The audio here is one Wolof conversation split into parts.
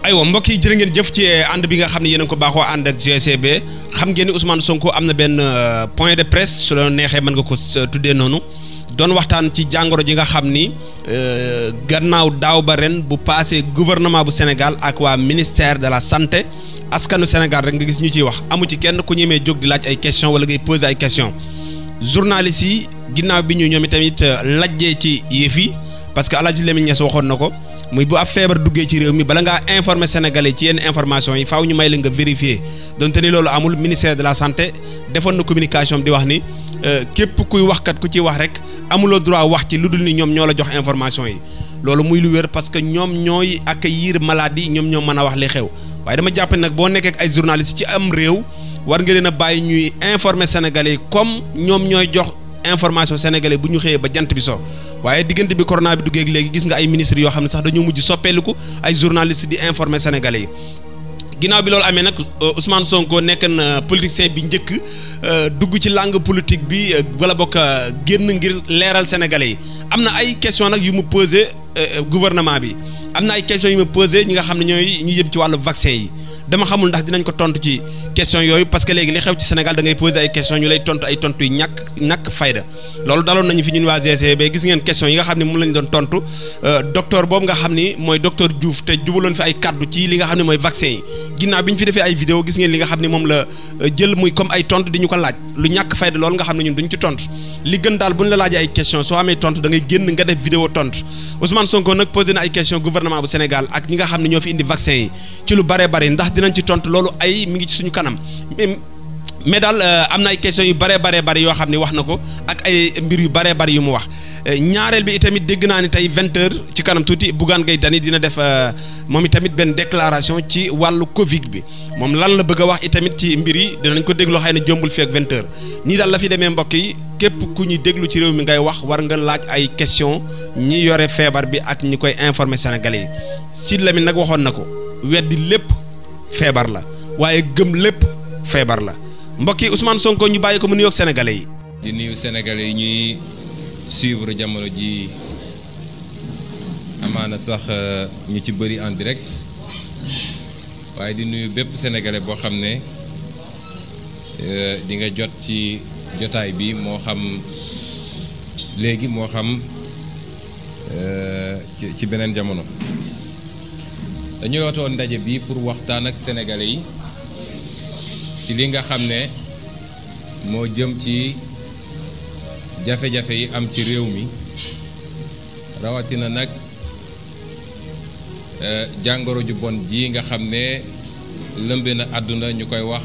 aywa mbokk yi jërë ngeen jëf ci ànd bi nga xam ne yéen a ko baaxoo ànd ak GCB xam ngeen ni Ousmane Sonko am na benn point de presse su la neexee mën nga ko tuddee noonu doon waxtaan ci jàngoro ji nga xam ni gannaaw daaw ba ren bu passé gouvernement bu Sénégal ak waa ministère de la santé askanu Sénégal rek nga gis ñu ciy wax amu ci kenn ku ñemee jóg di laaj ay question wala ngay poser ay question journalistes yi ginnaaw bi ñu ñoom itamit lajjee ci yëf yi parce que El Hadj Lamine Niass waxoon na ko muy bu ab feebar duggee ci réew mi bala ngaa informer sénégalais ci yenn information yi faaw ñu may la nga vérifier donte ni loolu amul ministère de la santé defoon na communication di wax ni képp kuy waxkat ku ci wax rek amuloo droit wax ci lu dul ni ñoom ñoo la jox information yi loolu muy lu wér parce que ñoom ñooy accueillir maladie ñoom ñoo mën a wax li xew waaye dama jàpp nag boo nekkee ak ay journalistes ci am réew war nga leen a bàyyi ñuy informer sénégalais comme ñoom ñooy jox information sénégalais bu ñu xëyee ba jant bi so waaye diggante bi corona bi duggee léegi gis nga ay ministres yoo xam ne sax dañoo mujj soppeeliku ay journalistes di informer sénégalais yi ginnaaw bi loolu amee nag Ousmane Sonko nekk na politicien bi njëkk dugg ci langue politique bi wala bokk génn ngir leeral sénégalais yi am na ay question nag yu mu posé gouvernement bi am na ay questions yu mu posé ñi nga xam ne ñooy ñu yëm ci wàllu vaccin yi dama xamul ndax dinañ ko tontu ci question yooyu parce que léegi li xew ci Sénégal da ngay poser ay questions ñu lay tontu ay tontu yu ñàkk fayda loolu daloon nañu fi ñun waa GCB gis ngeen question yi nga xam ne moom lañ doon tontu docteur boobu nga xam ni mooy docteur Diouf te jubaloon fi ay kaddu ci li nga xam ne mooy vaccin yi ginnaaw bi ñu fi defee ay vidéo gis ngeen li nga xam ne moom la jël muy comme ay tontu di ñu ko laaj lu ñàkk fayda loolu nga xam ne ñun duñ ci tontu li gën daal bu ñu la laajee ay questions soo amee tontu da ngay génn nga def vidéo tontu Ousmane Sonko nag posé na ay questions gouvernement bu Sénégal ak ñi nga xam ne ñoo fi indi vaccin yi ci lu bare bare ndax dinañ ci tontu loolu ay mi ngi ci suñu kanam mais daal am na ay questions yu bare yoo xam ne wax na ko ak ay mbir yu bare yu mu wax ñaareel bi itamit dégg naa ni tey 20h ci kanam tuuti Bougane Gueye Dany dina def moom itamit benn déclaration ci wàllu Covid bi moom lan la bëgg a wax itamit ci mbir yi dinañ ko dégloo xëy na jombul fi ak 20h nii daal la fi demee mbokk yi képp ku ñuy déglu ci réew mi ngay wax war nga laaj ay question ñi yore feebar bi ak ñi koy informer sénégalais yi Sidy Lamine nag waxoon na ko weddi lépp feebar la waaye gëm lépp feebar la mbokk yi Ousmane Sonko ñu bàyyi ko mu nuyoog sénégalais yi. di nuyu sénégalais yi ñuy suivre jamono ji amaana sax ñu ci bëri en direct waaye di nuyu bépp sénégalais boo xam ne di nga jot ci jotaay bi moo xam léegi moo xam ci beneen jamono. dañuy wootoon ndaje bi pour waxtaan ak sénégalais yi ci li nga xam ne moo jëm ci jafe-jafe yi am ci réew mi rawatina nag jàngoro ju bon ji nga xam ne lëmbe na àdduna ñu koy wax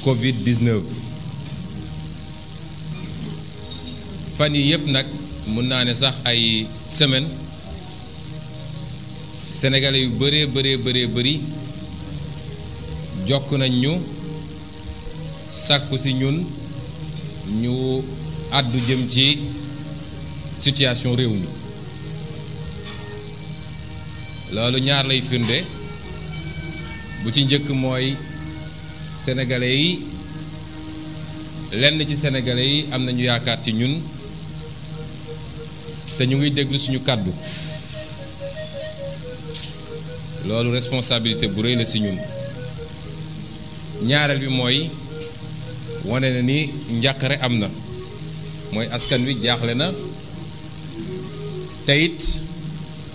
Covid-19 fan yi yëpp nag mun naa ne sax ay semaine sénégalais yu bëri jokk nañ ñu sàkku ci ñun ñu àddu jëm ci situation réew mi loolu ñaar lay firnde bu ci njëkk mooy sénégalais yi lenn ci sénégalais yi am nañu yaakaar ci ñun te ñu ngi déglu suñu kàddu loolu responsabilité bu rëy la ci ñun ñaareel bi mooy wane na ni njàqare am na mooy askan wi jaaxle na te it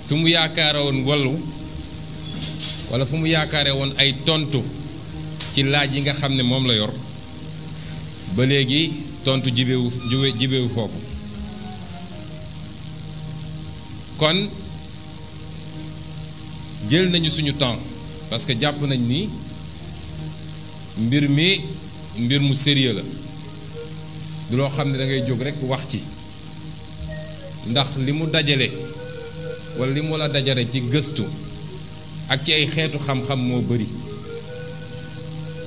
fi mu yaakaare woon wallu walla fu mu yaakaare woon ay tontu ci laaj yi nga xam ne moom la yor ba léegi tontu jibewu foofu kon jël nañu suñu temps parce que jàpp nañ ni mbir mu sérieux la du loo xam ne da ngay jóg rekk wax ci ndax li mu dajale walla li mu la dajale ci gëstu ak ci ay xeetu xam-xam moo bari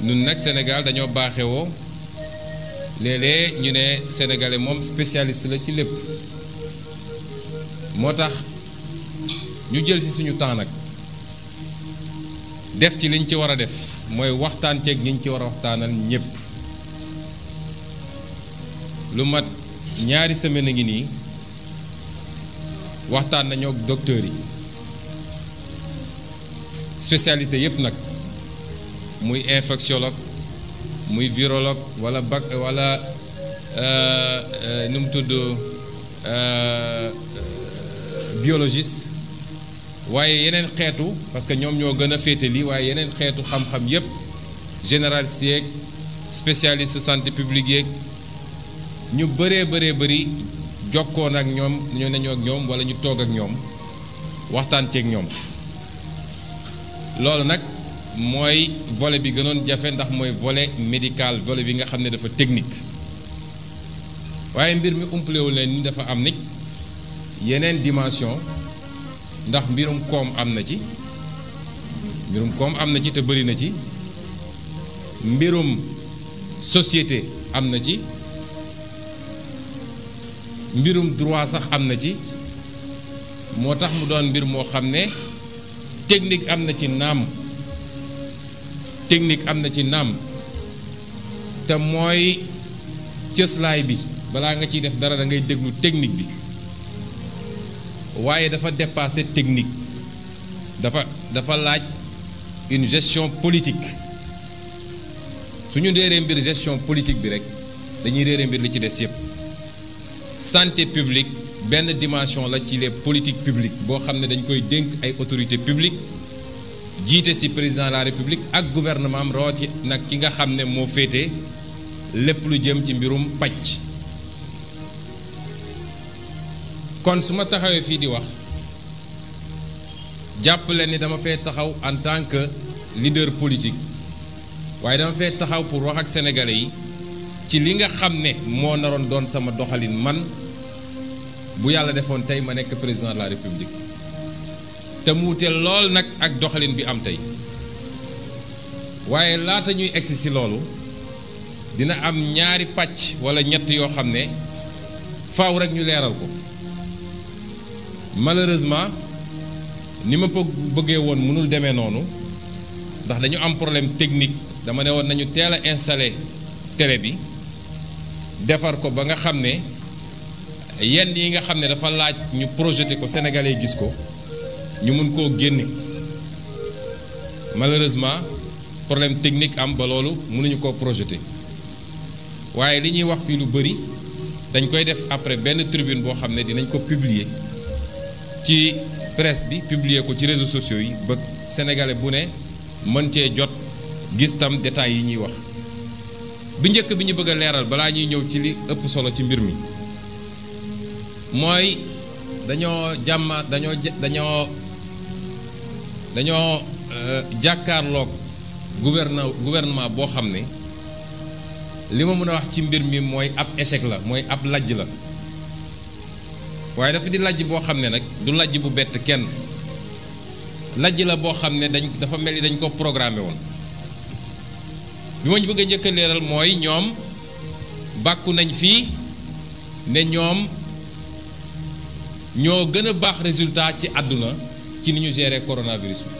ñun nag Sénégal dañoo baaxewoo léeg-léeg ñu ne sénégalais moom spécialiste la ci lépp moo tax ñu jël ci suñu temps nag def ci liñ ci war a def mooy waxtaan ceeg ñiñ ci war a waxtaanal ñépp lu mat ñaari semaine a ngi nii waxtaan nañoo ak docteur yi spécialité yépp nag muy infectiologue muy virologue wala nu mu tudd biologiste waaye yeneen xeetu parce que ñoom ñoo gën a féete lii waaye yeneen xeetu xam-xam yépp généraliste yeeg spécialiste santé publique yeeg ñu bëri jokkoon ak ñoom ñu nañu ak ñoom wala ñu toog ak ñoom waxtaan ceeg ñoom loolu nag mooy volet bi gënoon jafe ndax mooy volet médical volet bi nga xam ne dafa technique waaye mbir mi umpalewul leen ni dafa am nit yeneen dimension ndax mbirum koom am na ci te bëri na ci mbirum société am na ci mbirum droit sax am na ci moo tax mu doon mbir moo xam ne technique am na ci naam te mooy cëslaay bi balaa nga ciy def dara da ngay déglu technique bi waaye dafa dépasser technique dafa laaj une gestion politique su ñu réeree mbir gestion politique bi rek dañuy réere mbir li ci des yépp santé publique benn dimension la ci les politiques publiques boo xam ne dañ koy dénk ay autorités publiques jiite ci président de la république ak gouvernement am rawati nag ki nga xam ne moo féete lépp lu jëm ci mbirum pàcc kon su ma taxawee fii di wax jàpp leen ni dama fee taxaw en tant que leader politique waaye dama fee taxaw pour wax ak sénégalais yi ci li nga xam ne moo naroon doon sama doxalin man bu yàlla defoon tey ma nekk président de la république te mu wute lool nag ak doxalin bi am tey waaye laata ñuy egsi ci loolu dina am ñaari pàcc walla ñett yoo xam ne faaw rek ñu leeral ko malheureusement ni ma bëggee woon mënul demee noonu ndax dañu am problème technique dama ne woon nañu teel a installer télé bi defar ko ba nga xam ne yenn yi nga xam ne dafa laaj ñu projeté ko sénégalais gis ko ñu mun koo génne malheureusement problème technique am ba loolu mënuñu koo projeté waaye li ñuy wax fii lu bari dañ koy def après benn tribune boo xam ne dinañ ko publier ci presse bi publier ko ci réseaux sociaux yi ba sénégalais bu ne mën cee jot gis tam détails yi ñuy wax bi njëkk bi ñu bëgg a leeral balaa ñuy ñëw ci li ëpp solo ci mbir mi mooy dañoo jàkkaarloog gouvernement boo xam ne li ma mën a wax ci mbir mi mooy ab échec la mooy ab lajj la waaye dafa di lajj boo xam ne nag du lajj bu bett kenn lajj la boo xam ne dafa mel ni dañ ko programmé woon bi ma ñu bëgg a njëkk a leeral mooy ñoom bàkku nañ fii ne ñoom ñoo gën a baax résultat ci àdduna ci ni ñu gérer coronavirus bi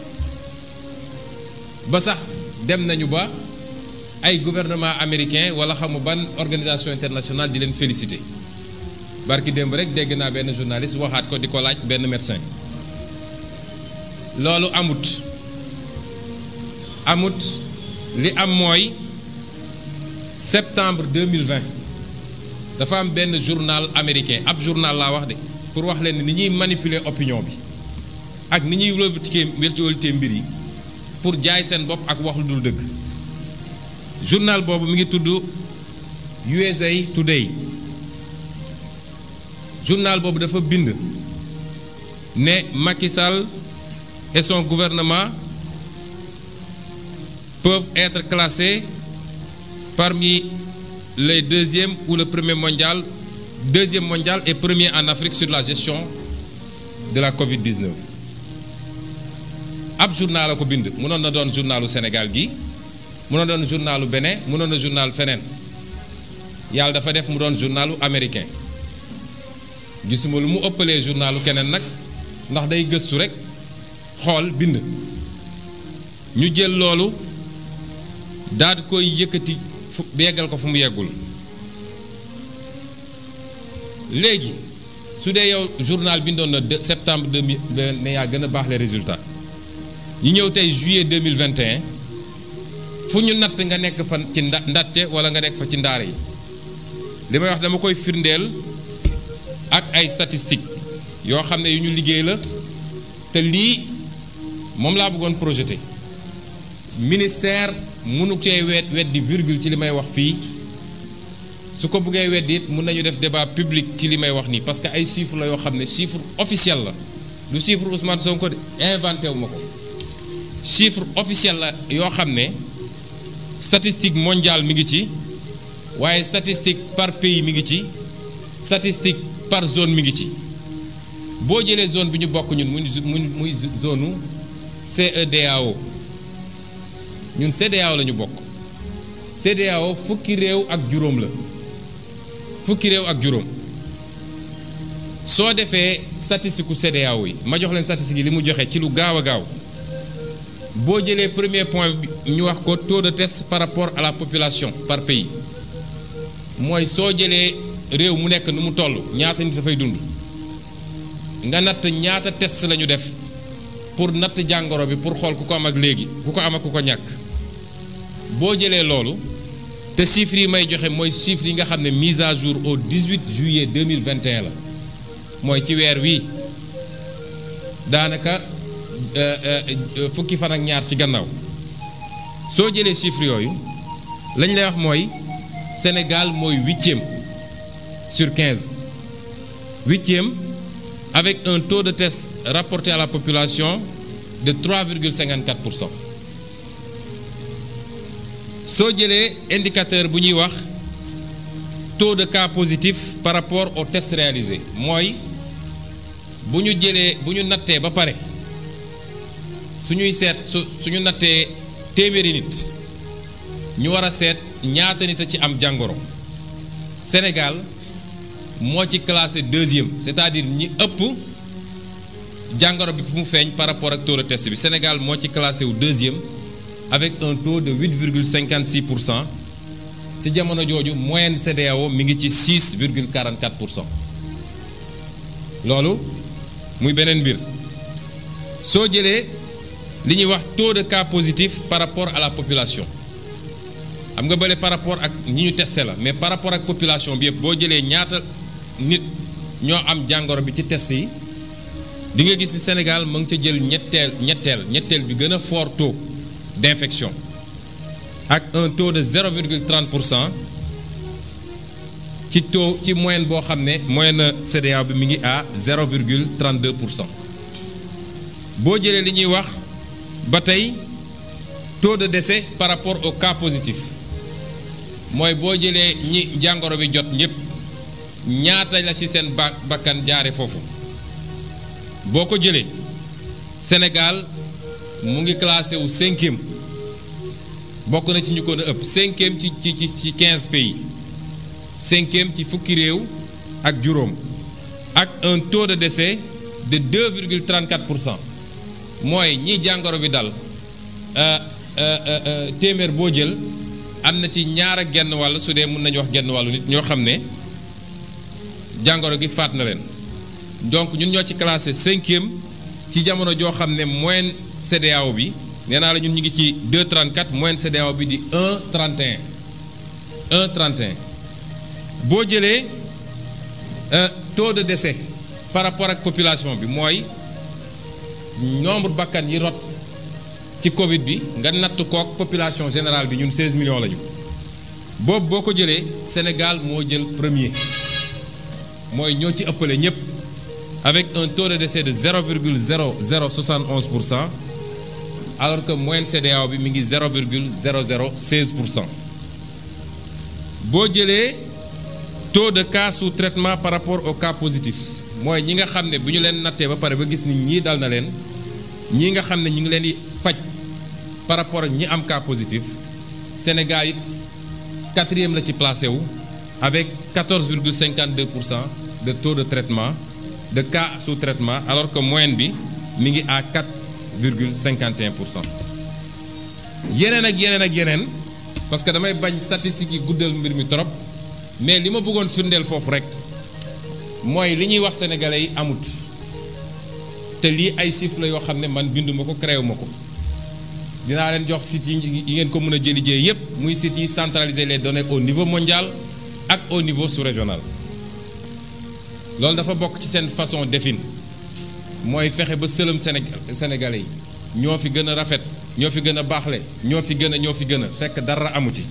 ba sax dem nañu ba ay gouvernement américain wala xamu ban organisation internationale di leen féliciter barki démb rek dégg naa benn journaliste waxaat ko di ko laaj benn médecin loolu amut li am mooy septembre 2020 dafa am benn journal américain ab journal laa wax de pour wax leen ni ñuy manipuler opinion bi ak ni ñuy wëlbatee mbir yi pour jaay seen bopp ak wax lu dul dëgg journal boobu mi ngi tudd USA Today journal boobu dafa bind ne Macky Sall et son gouvernement peuvent être classés parmi les deuxième ou le deuxième mondial et premier en Afrique sur la gestion de la Covid-19 ab journal la ko bind mënoon na doon journalu Sénégal gi mënoon doon journalu Bénin mënoon na journal feneen yàlla dafa def mu doon journalu américain gisuma lu mu ëppalee journalu keneen nag ndax day gëstu rek xool bind ñu jël loolu daal koy yëkkati fu yeggal ko fu mu yeggul léegi su dee yow journal bindoon na septembre 2000 ne yaa gën a baax les résultats ñu ñëw tey juillet 2021 fu ñu natt nga nekk fan ci ndatte wala nga nekk fa ci ndaar yi li may wax dama koy firndeel ak ay statistiques yoo xam ne yu ñu liggéey la te lii moom laa bëggoon projeté ministère mënu cee weddi virgule ci li may wax fii su ko bëggee weddi it mën nañu def débat public ci li may wax nii parce que ay chiffres la yoo xam ne chiffre officiel la du chiffre Ousmane Sonko inventé wu ma ko chiffre officiel la yoo xam ne statistique mondiale mi ngi ci waaye statistique par pays mi ngi ci statistique par zone mi ngi ci boo jëlee zone bi ñu bokk ñun muy zone u CEDEAO ñun CEDEAO la ñu bokk CEDEAO fukki réew ak juróom la fukki réew ak juróom soo defee statistique u CEDEAO yi ma jox leen statistique yi li mu joxe ci lu gaaw a gaaw boo jëlee premier point bi ñu wax ko taux de test par rapport à la population par pays mooy soo jëlee réew mu nekk nu mu toll ñaata nit dafay dund nga natt ñaata test la ñu def pour natt jàngoro bi pour xool ku ko am ak léegi ku ko am ak ku ko ñàkk boo jëlee loolu te chiffres yi may joxe mooy chiffres yi nga xam ne mise à jour au 18 juillet 2021 la mooy ci weer wii daanaka fukki fan ak ñaar ci gannaaw soo jëlee chiffres yooyu lañ lay wax mooy Sénégal mooy 8e sur 15 8e avec un taux de test rapporté à la population de 3,54%. soo jëlee indicateur bu ñuy wax taux de cas positif par rapport au test réalisé mooy bu ñu nattee ba pare suñuy seet suñu nattee téeméeri nit ñu war a seet ñaata nit a ci am jàngoro Sénégal moo ci classé 2e c'est-à-dire ñi ëpp jàngoro bi fu mu feeñ par rapport ak taux de test bi Sénégal moo ci classé wu 2e avec un taux de 8,56% ci jamono jooju moyenne CEDEAO mi ngi ci 6,44%. loolu muy beneen mbir soo jëlee li ñuy wax taux de cas positif par rapport à la population xam nga bële par rapport ak ñi ñu testé la mais par rapport ak population bi yëpp boo jëlee ñaata nit ñoo am jàngoro bi ci test yi di nga gis ni Sénégal mu ngi ca jël ñetteel bi gën a fort taux d'infection ak un taux de 0,30% ci moyenne boo xam ne moyenne CEDEAO bi mi ngi à 0,32%. boo jëlee li ñuy wax ba tey taux de décès par rapport au cas positif mooy boo jëlee ñi jàngoro bi jot ñëpp ñaata la ci seen bakkan jaare foofu boo ko jëlee Sénégal mu ngi classé wu 5e bokk na ci ñu ko ëpp 5e ci 15 pays 5e ci fukki réew ak juróom ak un taux de décès de 2,34%. mooy ñi jàngoro bi dal téeméer boo jël am na ci ñaar ak genn wàll su dee mën nañu wax genn wàllu nit ñoo xam ne jàngoro gi faat na leen donc ñun ñoo ci classé 5e ci jamono joo xam ne moyenne CEDEAO bi nee naa la ñun ñu ngi ci 2,34 moyenne CEDEAO bi di 1,31 boo jëlee taux de décès par rapport ak population bi mooy nombre bakkan yi rot ci Covid bi nga natt kook population générale bi ñun 16 millions lañu boobu boo ko jëlee Sénégal moo jël premier mooy ñoo ci ëppale ñëpp avec un taux de décès de 0,0071% alors que moyenne CEDEAO bi mi ngi 0,0016%. boo jëlee taux de cas sous traitement par rapport au cas positif mooy ñi nga xam ne bu ñu leen nattee ba pare ba gis ni ñii dal na leen ñii nga xam ne ñu ngi leen di faj par rapport ak ñi am cas positif Sénégal it 4e la ci placé wu avec 14,52% de taux de traitement de cas sous traitement alors que moyenne bi mi ngi à 4,51%. yeneen ak yeneen parce que damay bañ statistiques yi guddal mbir mi trop mais li ma bëggoon firndeel foofu rek mooy li ñuy wax sénégalais yi amut te lii ay chiffres la yoo xam ne man binduma ko créé ma ko dinaa leen jox sites yi ngeen ko mën a jëli jee yépp muy sites yi centraliser les données au niveau mondial ak au niveau sous-régional loolu dafa bokk ci seen façon défini mooy fexe ba sëlëm Sénégalais yi ñoo fi gën a rafet ñoo fi gën a baaxle ñoo fi gën a fekk dara amu ci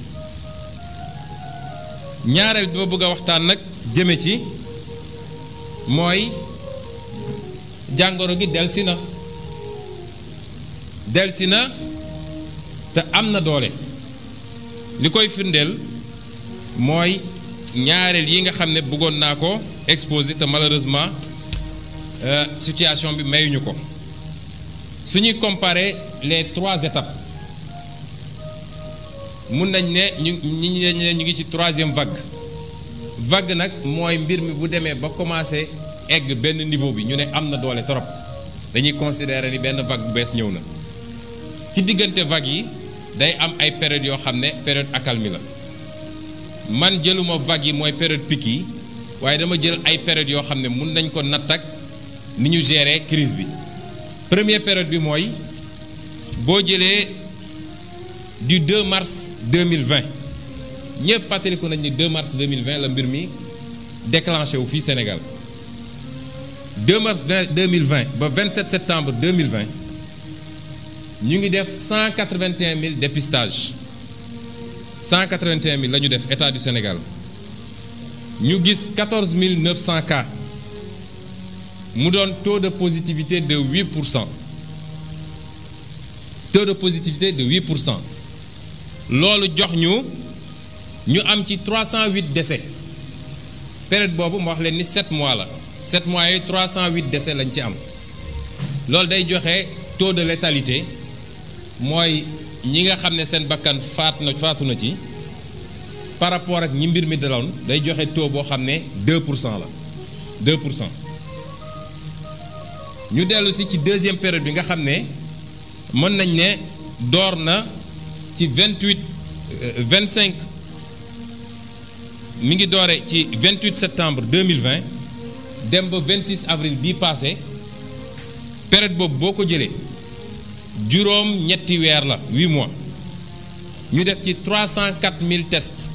ñaareel bi ma bëgg a waxtaan nag jëme ci mooy jàngoro gi delsi na te am na doole li koy firndeel mooy ñaareel yi nga xam ne bëggoon naa ko exposé te malheureusement situation bi mayuñu ko su ñuy comparer les 3 étapes mun nañ ne ñu ngi ci 3e vague nag mooy mbir mi bu demee ba commencé egg benn niveau bi ñu ne am na doole trop dañuy considérer ni benn vague bu bees ñëw na ci diggante vague yi day am ay période yoo xam ne période accalmie la man jëluma vague yi mooy période pic yi waaye dama jël ay période yoo xam ne mun nañ ko natt ak ni ñu gérer crise bi première période bi mooy boo jëlee du 2 mars 2020 ñëpp fàttaliku nañ ni 2 mars 2020 la mbir mi déclenché wu fii Sénégal 2 mars 2020 ba 27 septembre 2020 ñu ngi def 181 000 dépistages 181 000 la ñu def état du Sénégal ñu gis 14 900 cas mu doon taux de positivité de 8%. Taux de positivité de 8%. loolu jox ñu am ci 308 décès période boobu ma wax leen ni 7 mois la 7 mois yooyu 308 décès lañ ci am loolu day joxe taux de létalité mooy ñi nga xam ne seen bakkan faatu na ci par rapport ak ñi mbir mi daloon day joxe taux boo xam ne 2% la 2%. ñu dellu si ci deuxième période bi nga xam ne mën nañ ne door na ci 25 mi ngi doore ci 28 septembre 2020 dem ba 26 avril bii passé période boobu boo ko jëlee juróom ñetti weer la 8 mois ñu def ci 304 000 tests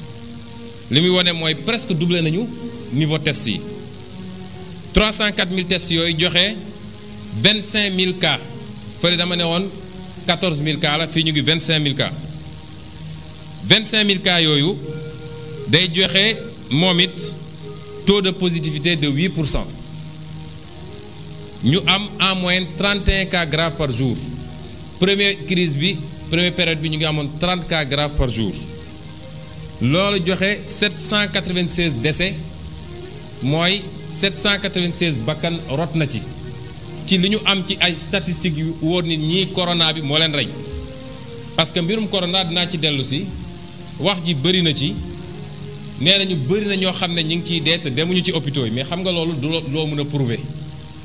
li muy wane mooy presque doublé nañu niveau test yi 304 000 tests yooyu joxe 25 000 cas fële dama ne woon 14 000 cas la fii ñu ngi 25 000 cas 25 000 cas yooyu day joxe moom it taux de positivité de 8%. ñu am en moyenne 31 cas graves par jour première période bi ñu ngi amoon 30 cas graves par jour loolu joxe 796 décès mooy 796 bakkan rot na ci li ñu am ci ay statistiques yu wóor nit ñii corona bi moo leen rey parce que mbirum corona dinaa ci dellu si wax ji bëri na ci nee nañu bëri na ñoo xam ne ñu ngi ciy dee te demuñu ci hôpitaux yi mais xam nga loolu du loo mën a prouver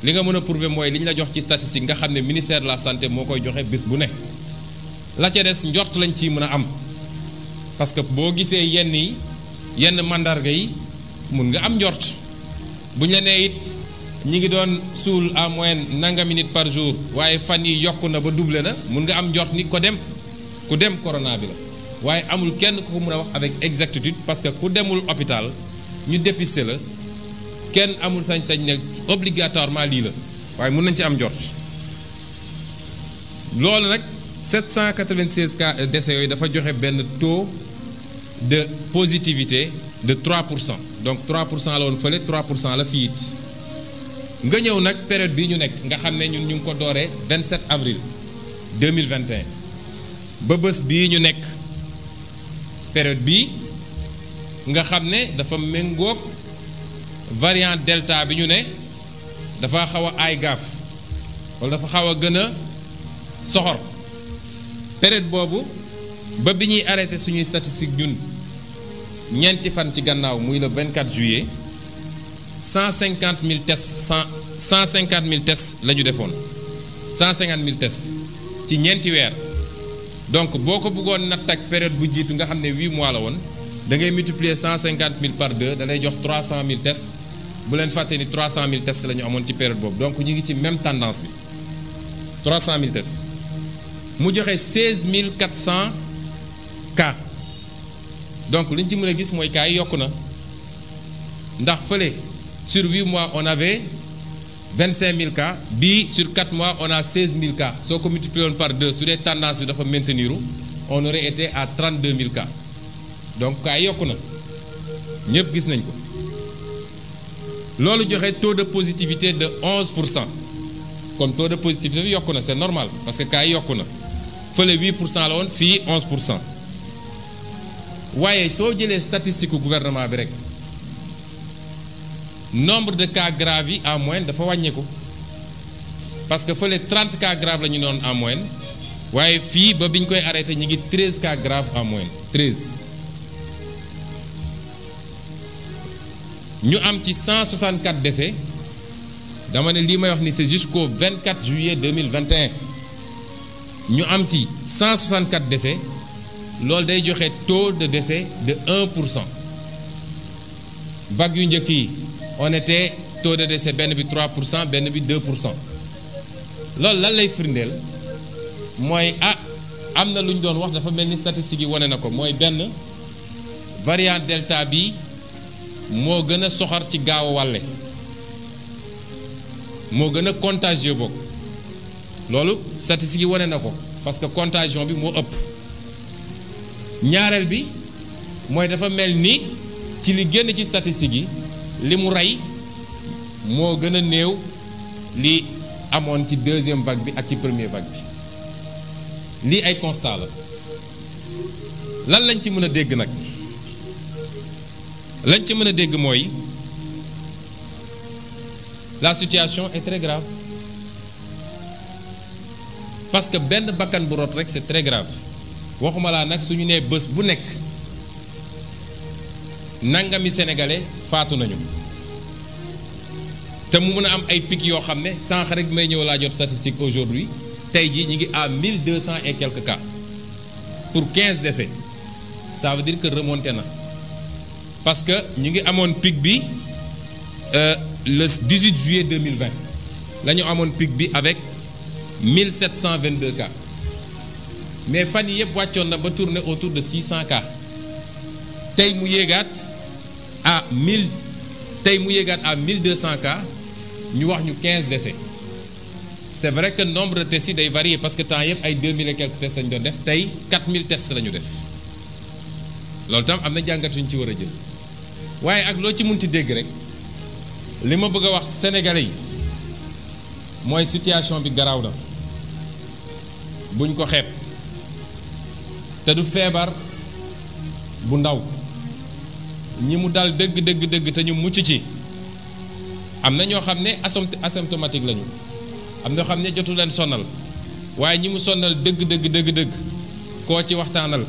li nga mën a prouver mooy li ñu la jox ci statistique nga xam ne ministère de la santé moo koy joxe bés bu ne la ca des njort lañ ciy mën a am parce que boo gisee yenn mandarga yi mun nga am njort bu ñu la nee it ñi ngi doon suul en moyenne nangami nit par jour waaye fan yi yokku na ba doublé na mun nga am njort ni ku dem corona bi la waaye amul kenn ku ko mën a wax avec exactitude parce que ku demul hôpital ñu dépister la kenn amul sañ-sañ ne obligatoirement lii la waaye mun nañ ci am njort loolu nag 796 cas décès yooyu dafa joxe benn taux de positivité de 3%. Donc 3% la woon fële 3% la fii it nga ñëw nag période bii ñu nekk nga xam ne ñun ñu ngi ko dooree 27 avril 2021 ba bés bii ñu nekk période bii nga xam ne dafa méngoog variant delta bi ñu ne dafa xaw a aay gaaf wala dafa xaw a gën a soxor période boobu ba bi ñuy arrêté suñuy statistique ñun ñeenti fan ci gannaaw muy le 24 juillet 150 000 tests 150 000 tests la ñu defoon 150 000 tests ci ñeenti weer donc boo ko bëggoon natt ak période bu jiitu nga xam ne 8 mois la woon da ngay multiplier 150 000 par 2 da lay jox 300 000 tests bu leen fàtte ni 300 000 tests la ñu amoon ci période boobu donc ñu ngi ci même tendance bi 300 000 tests mu joxe 16 400 cas donc li ñu ci mën a gis mooy cas yi yokku na ndax fële sur 8 mois on avait 25 000 cas bii sur 4 mois on a 16 000 cas soo ko multiplié par 2 su dee tendance bi dafa maintenir on aurait été à 32 000 cas donc cas yi yokku na ñëpp gis nañ ko loolu joxe taux de positivité de 11% kon taux de positivité bi yokku na c'est normal parce que cas yi yokku na fële 8% la woon fii 11% waaye soo jëlee statistique gouvernement bi rek nombre de cas graves yi en moyenne dafa wàññeeku parce que fële 30 cas graves la ñu doon en moyenne waaye fii ba bi ñu koy arrêté ñu ngi 13 cas graves en moyenne 13 ñu am ci 164 décès dama ne lii may wax ni c'est jusqu'au 24 juillet 2021 ñu am ci 164 décès loolu day joxe taux de décès de 1%. vague yu njëkk yi on était taux de décès benn bi 3% benn bi 2%. loolu lan lay firndeel mooy am na lu ñu doon wax dafa mel ni statistique yi wane na ko mooy benn variant delta bi moo gën a soxar ci gaaw a wàlle moo gën a contagieux bokk loolu statistique yi wane na ko parce que contagion bi moo ëpp ñaareel bi mooy dafa mel ni ci li génn ci statistique yi li mu rey moo gën a néew li amoon ci deuxième vague bi ak ci première vague bi lii ay constat la lan lañ ci mën a dégg nag lañ ci mën a dégg mooy la situation est très grave parce que benn bakkan bu rot rek c'est très grave waxuma laa nag suñu nee bés bu nekk nangami sénégalais faatu nañu te mu mën a am ay pic yoo xam ne sànq rek may ñëw laa jot statistique aujourd'hui tey jii ñu ngi à 1200 et quelques cas pour 15 décès ça veut dire que remonté na parce que ñu ngi amoon pic bi le 18 juillet 2020 la ñu amoon pic bi avec 1722 cas mais fan yi yëpp wàccoon na ba tourner autour de 600 cas tey mu yéegaat à 1200 cas ñu wax ñu 15 décès c'est vrai que nombre de tests yi day varier parce que temps yëpp ay 2000 et quelques tests lañu doon def tey 4000 tests la ñu def loolu tam am na jàngat yu ñu ci war a jël waaye ak loo ci munti dégg rek li ma bëgg a wax sénégalais yi mooy situation bi garaaw na buñ ko xeeb te du feebar bu ndaw ñi mu dal dëgg te ñu mucc ci am na ñoo xam ne asymptomatique lañu am na ñoo xam ne jotu leen sonal waaye ñi mu sonal dëgg koo ci waxtaanal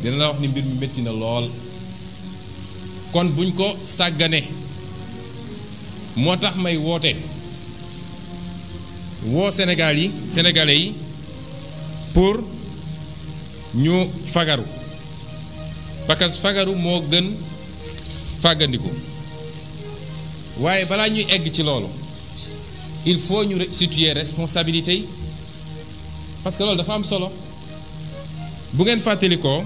dina la wax ni mbir mi métti na lool kon buñ ko sàggane moo tax may woo sénégalais yi pour ñu fagaru parce que fagaru moo gën fàggandiku waaye balaa ñuy egg ci loolu il faut ñu situer responsabilité yi parce que loolu dafa am solo bu ngeen fàttalikoo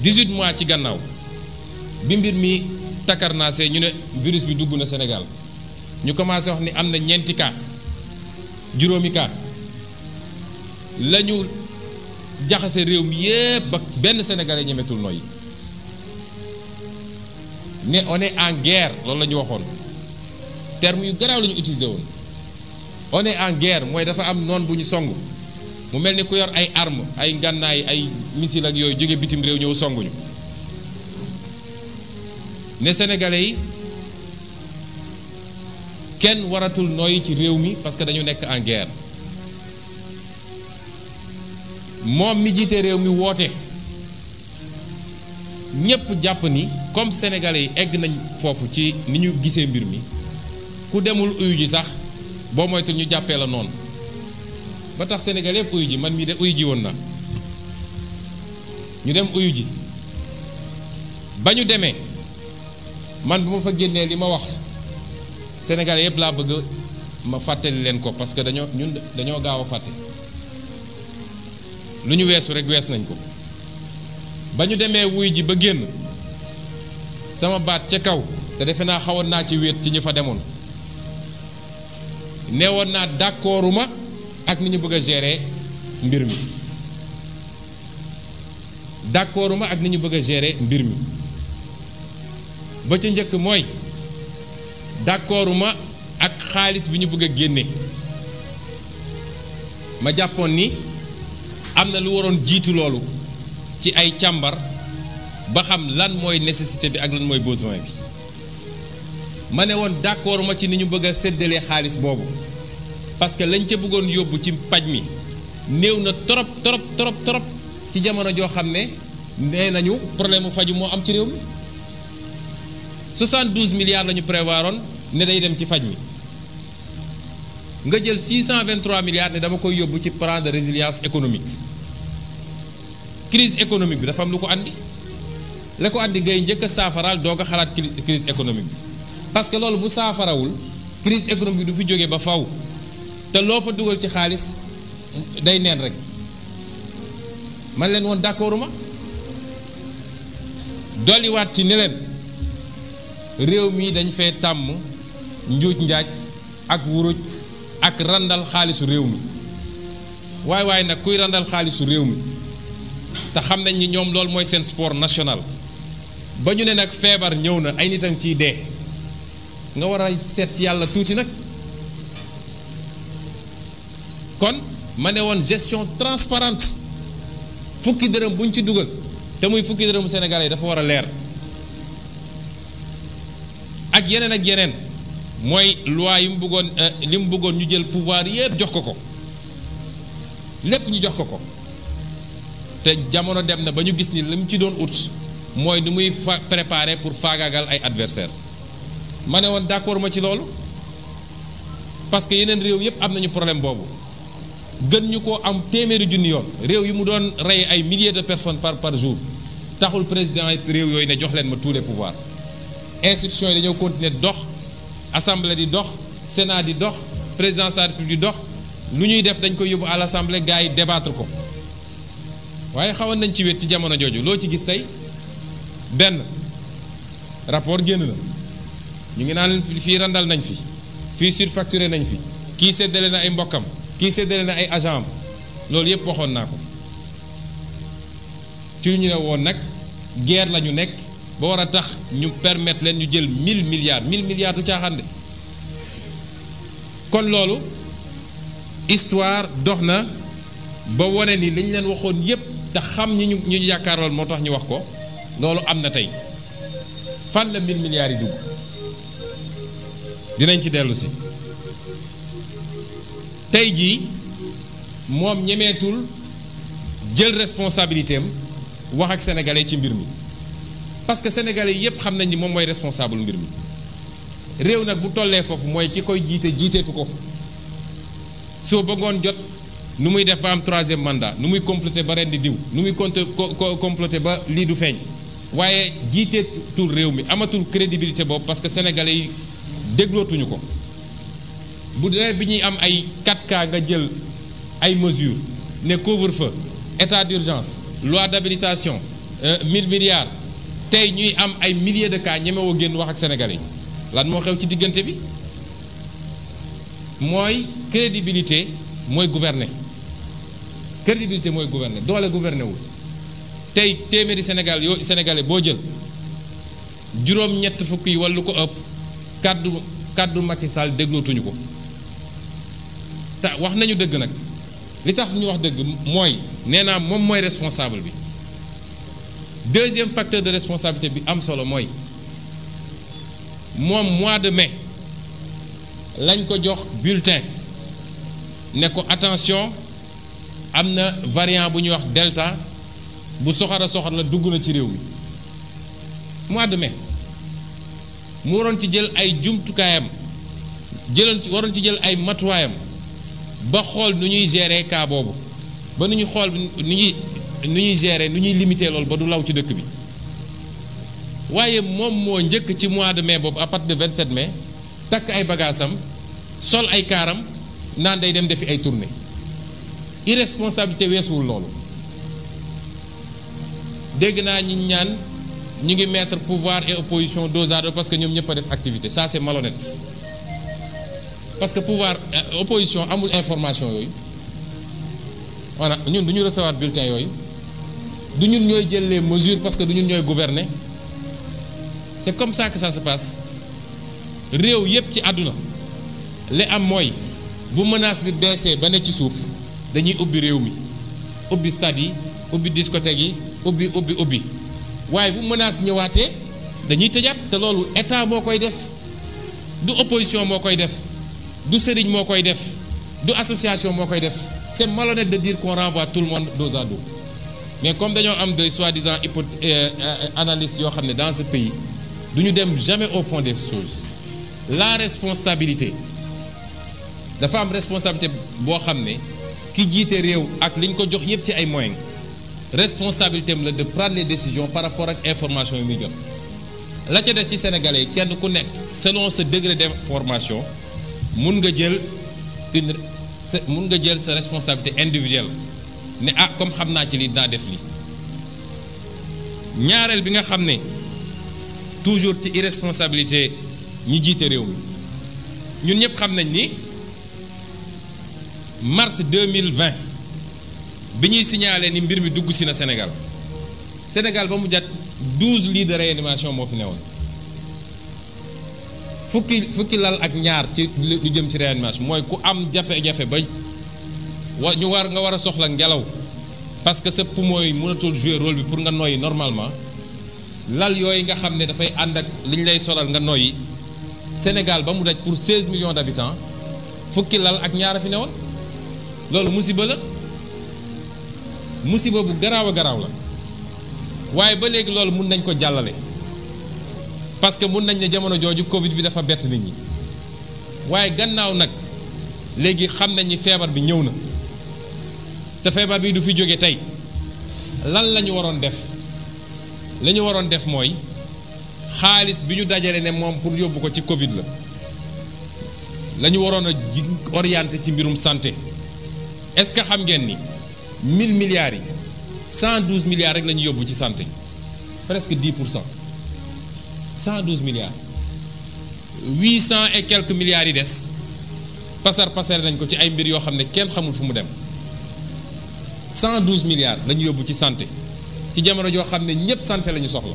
18 mois ci gannaaw bi mbir mi takarnaasee ñu ne virus bi dugg na Sénégal ñu commencé wax ni am na ñeenti cas juróomi cas la ñu jaxase réew mi yépp ba benn sénégalais ñemetul nooyi ne on est en guerre loolu la ñu waxoon terme yu garaaw la ñu utilisé woon on est en guerre mooy dafa am noon bu ñu song mu mel ni ku yor ay armes ay ngànnaay ay missile ak yooyu jóge bitim réew ñëw songuñu ne sénégalais yi kenn waratul nooyi ci réew mi parce que dañu nekk en guerre moom mi jiite réew mi woote ñépp jàpp ni comme sénégalais yi egg nañ foofu ci ni ñu gisee mbir mi ku demul uyu ji sax boo moytul ñu jàppee la noonu ba tax sénégalais yëpp uyu ji man mii de uyu ji woon na ñu dem uyu ji ba ñu demee man bu ma fa génnee li ma wax Sénégalais yëpp laa bëgg ma fàttali leen ko parce que dañoo gaaw a fàtte lu ñu weesu rek wees nañ ko ba ñu demee wuy ji ba génn sama baat ca kaw te defe naa xawoon naa ci wéet ci ñi fa demoon neewoon naa d'accorduma ak ni ñu bëgg a gérer mbir mi d'accorduma ak ni ñu bëgg a gérer mbir mi ba ca njëkk mooy d'accorduma ak xaalis bi ñu bëgg a génne ma jàppoon ni am na lu waroon jiitu loolu ci ay càmbar ba xam lan mooy nécessité bi ak lan mooy besoin bi ma ne woon d'accorduma ci ni ñu bëgg a séddalee xaalis boobu parce que lañ ca bëggoon yóbbu ci paj mi néew na trop ci jamono joo xam ne nee nañu problème mu faju moo am ci réew mi 72 milliards la ñu prévoiroon ne day dem ci faj mi nga jël 623 milliards ne dama koy yóbbu ci plan de résilience économique crise économique bi dafa am lu ko andi la ko andi ngay njëkk a saafaraal doog a xalaat crise économique bi parce que loolu bu saafarawul crise économique bi du fi jógee ba faw te loo fa dugal ci xaalis day neen rek man leen woon d'accorduma dolliwaat ci ne leen réew mi dañ fee tàmm njuuj njaaj ak wuruj ak randal xaalisu réew mi waaye nag kuy randal xaalisu réew mi te xam nañ ni ñoom loolu mooy seen sport national ba ñu ne nag feebar ñëw na ay nit a ngi ciy dee nga war a seet ci yàlla tuuti nag kon ma ne woon gestion transparente fukki dërëm buñ ci dugal te muy fukki dërëmu sénégalais dafa war a leer ak yeneen mooy loi yi mu bëggoon li mu bëggoon ñu jël pouvoir yépp jox ko lépp ñu jox ko te jamono dem na ba ñu gis ni li mu ci doon ut mooy ni muy préparer pour faagaagal ay adversaire ma ne woon d'accord ma ci loolu parce que yeneen réew yépp am nañu problème boobu gën ñu ko am téeméeri junni yoon réew yi mu doon rey ay milliers de personnes par jour taxul président réew yooyu ne jox leen ma tous les pouvoirs institutions yi dañoo continuer dox assemblée di dox sénat di dox présidence de la république di dox lu ñuy def dañ koy yóbbu à l'assemblée gars yi débattre ko waaye xawoon nañ ci wet ci jamono jooju loo ci gis tey benn rapport génn na ñu ngi naan fii randal nañ fii surfacturé nañ fi kii séddale na ay mbokkam kii séddale na ay agent am loolu yëpp waxoon naa ko ci lu ñu ne woon nag guerre la ñu nekk ba war a tax ñu permettre leen ñu jël 1000 milliards du caaxaan de kon loolu histoire dox na ba wane ni liñ leen waxoon yépp te xam ñi ñu yaakaaroon moo tax ñu wax ko loolu am na tey fan la 1000 milliards yi dugg dinañ ci dellu si tey jii moom ñemeetul jël responsabilité am wax ak sénégalais ci mbir mi parce que sénégalais yépp xam nañ ni moom mooy responsable mbir mi réew nag bu tollee foofu mooy ki koy jiiteetu ko soo bëggoon jot nu muy def ba am 3e mandat nu muy complété ba ren di diw nu muy complété ba lii du feeñ waaye jiiteetul réew mi amatul crédibilité boobu parce que sénégalais yi déglootuñu ko bu dee bi ñuy am ay 4K nga jël ay mesures ne couvre-feu état d'urgence loi d'habilitation 1000 milliards tey ñuy am ay milliers de cas ñemewoo génn wax ak sénégalais yi lan moo xew ci diggante bi mooy crédibilité mooy gouverner doole gouverner wul tey téeméeri sénégalais boo jël juróom-ñett fukk yi wala lu ko ëpp kaddu Macky Sall déglootuñu ko te wax nañu dëgg nag li tax ñu wax dëgg mooy nee naa moom mooy responsable bi deuxième facteur de responsabilité bi am solo mooy moom mois de mai lañ ko jox bulletin ne ko attention am na variant bu ñuy wax delta bu soxor la dugg na ci réew mi mois de mai mu waroon ci jël ay jumtukaayam waroon ci jël ay matuwaayam ba xool nu ñuy gérer cas boobu ba nu ñuy xool nu ñuy gérer nu ñuy limiter loolu ba du law ci dëkk bi waaye moom moo njëkk ci mois de mai boobu à partir de 27 mai takk ay bagaasam sol ay kaaram naan day dem defi ay tournée irresponsabilité weesuwul loolu. dégg naa ñi ñaan ñu ngi mettre pouvoir et opposition dos à dos parce que ñoom ñëpp a def activité ça c'est malhonnête parce que pouvoir opposition amul information yooyu voilà ñun du ñu recevoir bulletin yooyu du ñun ñooy jël les mesures parce que du ñun ñooy gouverner c'est comme ça que ça se passe réew yépp ci àdduna li am mooy bu menace bi baissé ba ne ci suuf dañuy ubbi réew mi ubbi stade yi ubbi discothèque yi ubbi waaye bu menace ñëwaatee dañuy tëjaat te loolu état moo koy def du opposition moo koy def du sëriñ moo koy def du association moo koy def c'est malhonnête de dire qu'on renvoie tout le monde dos à dos mais comme dañoo am de soi-disant analystes yoo xam ne dans ce pays du ñu dem jamais au fond des choses la responsabilité dafa am responsabilité boo xam ne ki jiite réew ak li ñu ko jox yépp ci ay moyens responsabilité am la de prendre les décisions par rapport ak information yi muy jot la ca des ci sénégalais yi kenn ku nekk selon ce degré d'information mun nga jël sa responsabilité individuelle ne ah comme xam naa ci lii dinaa def lii ñaareel bi nga xam ne toujours ci irresponsabilité ñi jiite réew mi ñun ñëpp xam nañ ni mars 2020 bi ñuy signalé ni mbir mi dugg si na Sénégal ba mu jat 12 lits de réanimation moo fi newoon fukki lal ak ñaar ci lu jëm ci réanimation mooy ku am jafe-jafe ba nga war a soxla ngelaw parce que sa poumon yi mënatul jouer rôle bi pour nga noyyi normalement lal yooyu nga xam ne dafay ànd ak li ñu lay solal nga noyyi Sénégal ba mu daj pour 16 millions d'habitants fukki lal ak ñaar a fi newoon loolu musiba la musiba bu garaaw a garaaw la waaye ba léegi loolu mun nañ ko jàllale parce que mun nañ ne jamono jooju Covid bi dafa bett nit ñi waaye gannaaw nag léegi xam nañ ni feebar bi ñëw na te feebar bi du fi jóge tey lan la ñu waroon def la ñu waroon def mooy xaalis bi ñu dajale ne moom pour yóbbu ko ci Covid la ñu waroon a orienté ci mbirum santé est-ce que xam ngeen ni 1000 milliards yi 112 milliards rek la ñu yóbbu ci santé presque 10%. 112 milliards 800 et quelques milliards yi des pasar nañ ko ci ay mbir yoo xam ne kenn xamul fu mu dem 112 milliards la ñu yóbbu ci santé ci jamono joo xam ne ñëpp santé la ñu soxla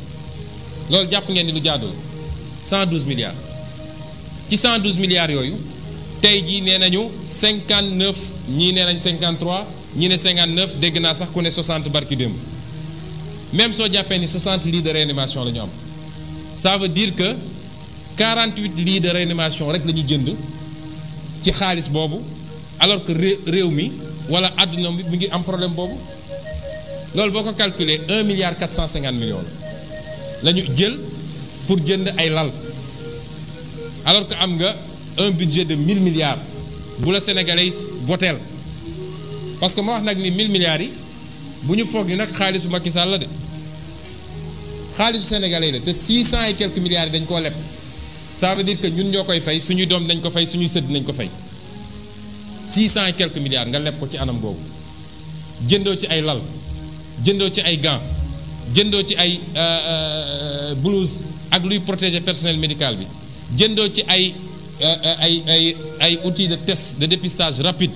loolu jàpp ngeen ni lu jaadul 112 milliards ci 112 milliards yooyu tey jii nee nañu 59 ñii nee nañ 53 ñii ne 59 dégg naa sax ku ne 60 barki démb même soo jàppee ni 60 lits de réanimation la ñu am. Ça veut dire que 48 lits de réanimation rek la ñu jënd ci xaalis boobu alors que réew mi wala àdduna bi mu ngi am problème boobu loolu boo ko calculer 1 milliard 450 millions la ñu jël pour jënd ay lal alors que am nga un budget de 1000 milliards bu la Sénégalais voteel parce que ma wax nag ni 1000 milliards yi bu ñu foog ni nag xaalisu Macky Sall la de. xaalisu sénégalais la te 600 et quelques milliards yi dañ koo leb ça veut dire que ñun ñoo koy fay suñuy doom dañ ko fay suñuy sët nañ ko fay 600 et quelques milliards nga leb ko ci anam googu jëndoo ci ay lal jëndoo ci ay gants jëndoo ci ay blouse ak luy protéger personnel médical bi jëndoo ci ay outils de test de dépistage rapide